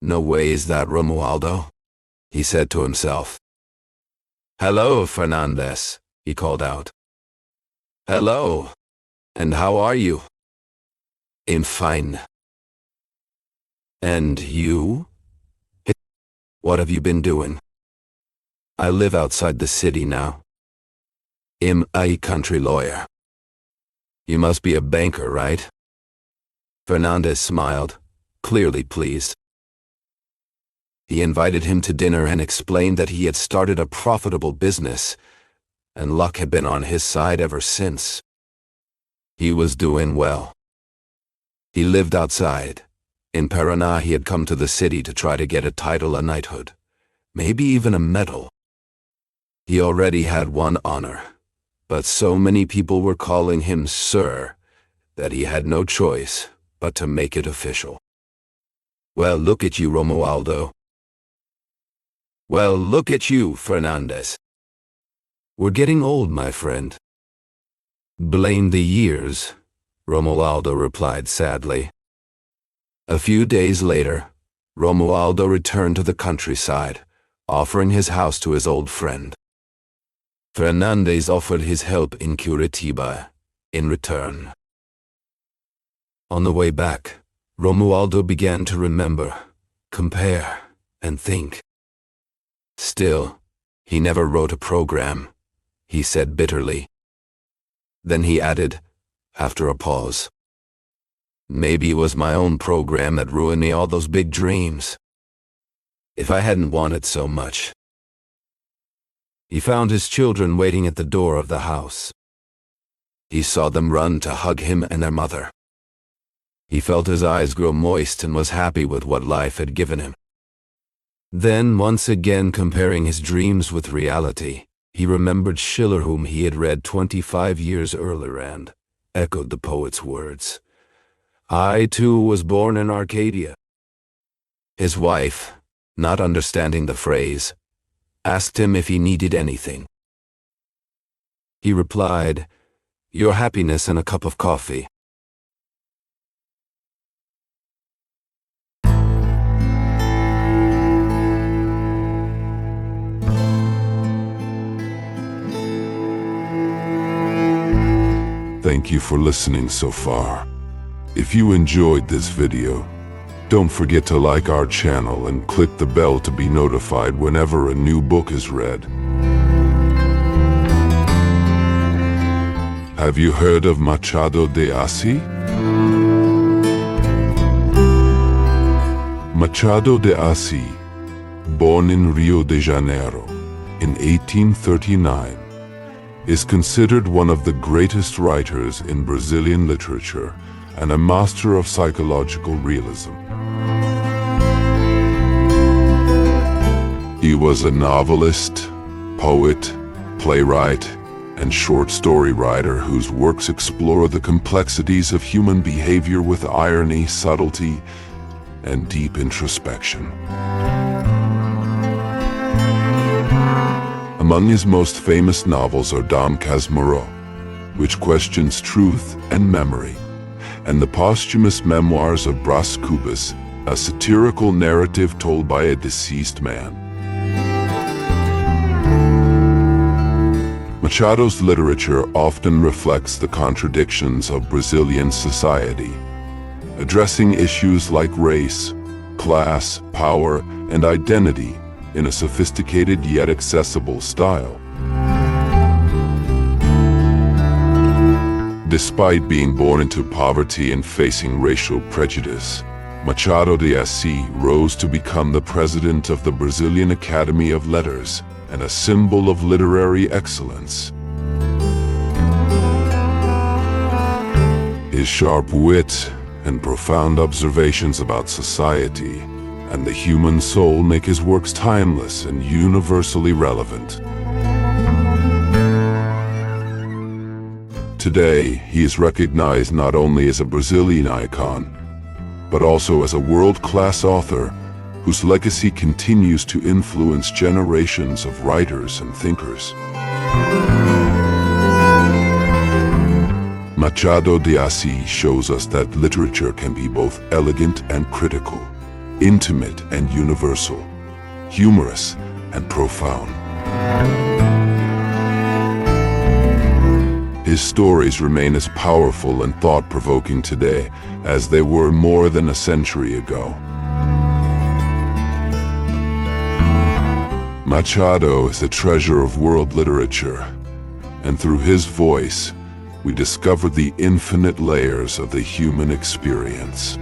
"No way is that Romualdo," he said to himself. "Hello, Fernandes," he called out. "Hello, and how are you?" "I'm fine." "And you? What have you been doing?" "I live outside the city now. I'm a country lawyer." "You must be a banker, right?" Fernandes smiled, clearly pleased. He invited him to dinner and explained that he had started a profitable business, and luck had been on his side ever since. He was doing well. He lived outside. In Paraná, he had come to the city to try to get a title, a knighthood, maybe even a medal. He already had one honor, but so many people were calling him Sir that he had no choice but to make it official. "Well, look at you, Romualdo." "Well, look at you, Fernandes." "We're getting old, my friend." "Blame the years," Romualdo replied sadly. A few days later, Romualdo returned to the countryside, offering his house to his old friend. Fernandes offered his help in Curitiba in return. On the way back, Romualdo began to remember, compare, and think. Still, he never wrote a program, he said bitterly. Then he added, after a pause, "Maybe it was my own program that ruined me all those big dreams. If I hadn't wanted so much." He found his children waiting at the door of the house. He saw them run to hug him and their mother. He felt his eyes grow moist and was happy with what life had given him. Then, once again comparing his dreams with reality, he remembered Schiller, whom he had read 25 years earlier, and echoed the poet's words. "I too was born in Arcadia." His wife, not understanding the phrase, asked him if he needed anything. He replied, "Your happiness and a cup of coffee." Thank you for listening so far. If you enjoyed this video, don't forget to like our channel and click the bell to be notified whenever a new book is read. Have you heard of Machado de Assis? Machado de Assis, born in Rio de Janeiro in 1839, is considered one of the greatest writers in Brazilian literature and a master of psychological realism. He was a novelist, poet, playwright, and short story writer whose works explore the complexities of human behavior with irony, subtlety, and deep introspection. Among his most famous novels are Dom Casmurro, which questions truth and memory, and the posthumous memoirs of Brás Cubas, a satirical narrative told by a deceased man. Machado's literature often reflects the contradictions of Brazilian society, addressing issues like race, class, power, and identity in a sophisticated yet accessible style. Despite being born into poverty and facing racial prejudice, Machado de Assis rose to become the president of the Brazilian Academy of Letters and a symbol of literary excellence. His sharp wit and profound observations about society and the human soul make his works timeless and universally relevant. Today, he is recognized not only as a Brazilian icon, but also as a world-class author whose legacy continues to influence generations of writers and thinkers. Machado de Assis shows us that literature can be both elegant and critical, intimate and universal, humorous and profound. His stories remain as powerful and thought-provoking today as they were more than a century ago. Machado is a treasure of world literature, and through his voice, we discover the infinite layers of the human experience.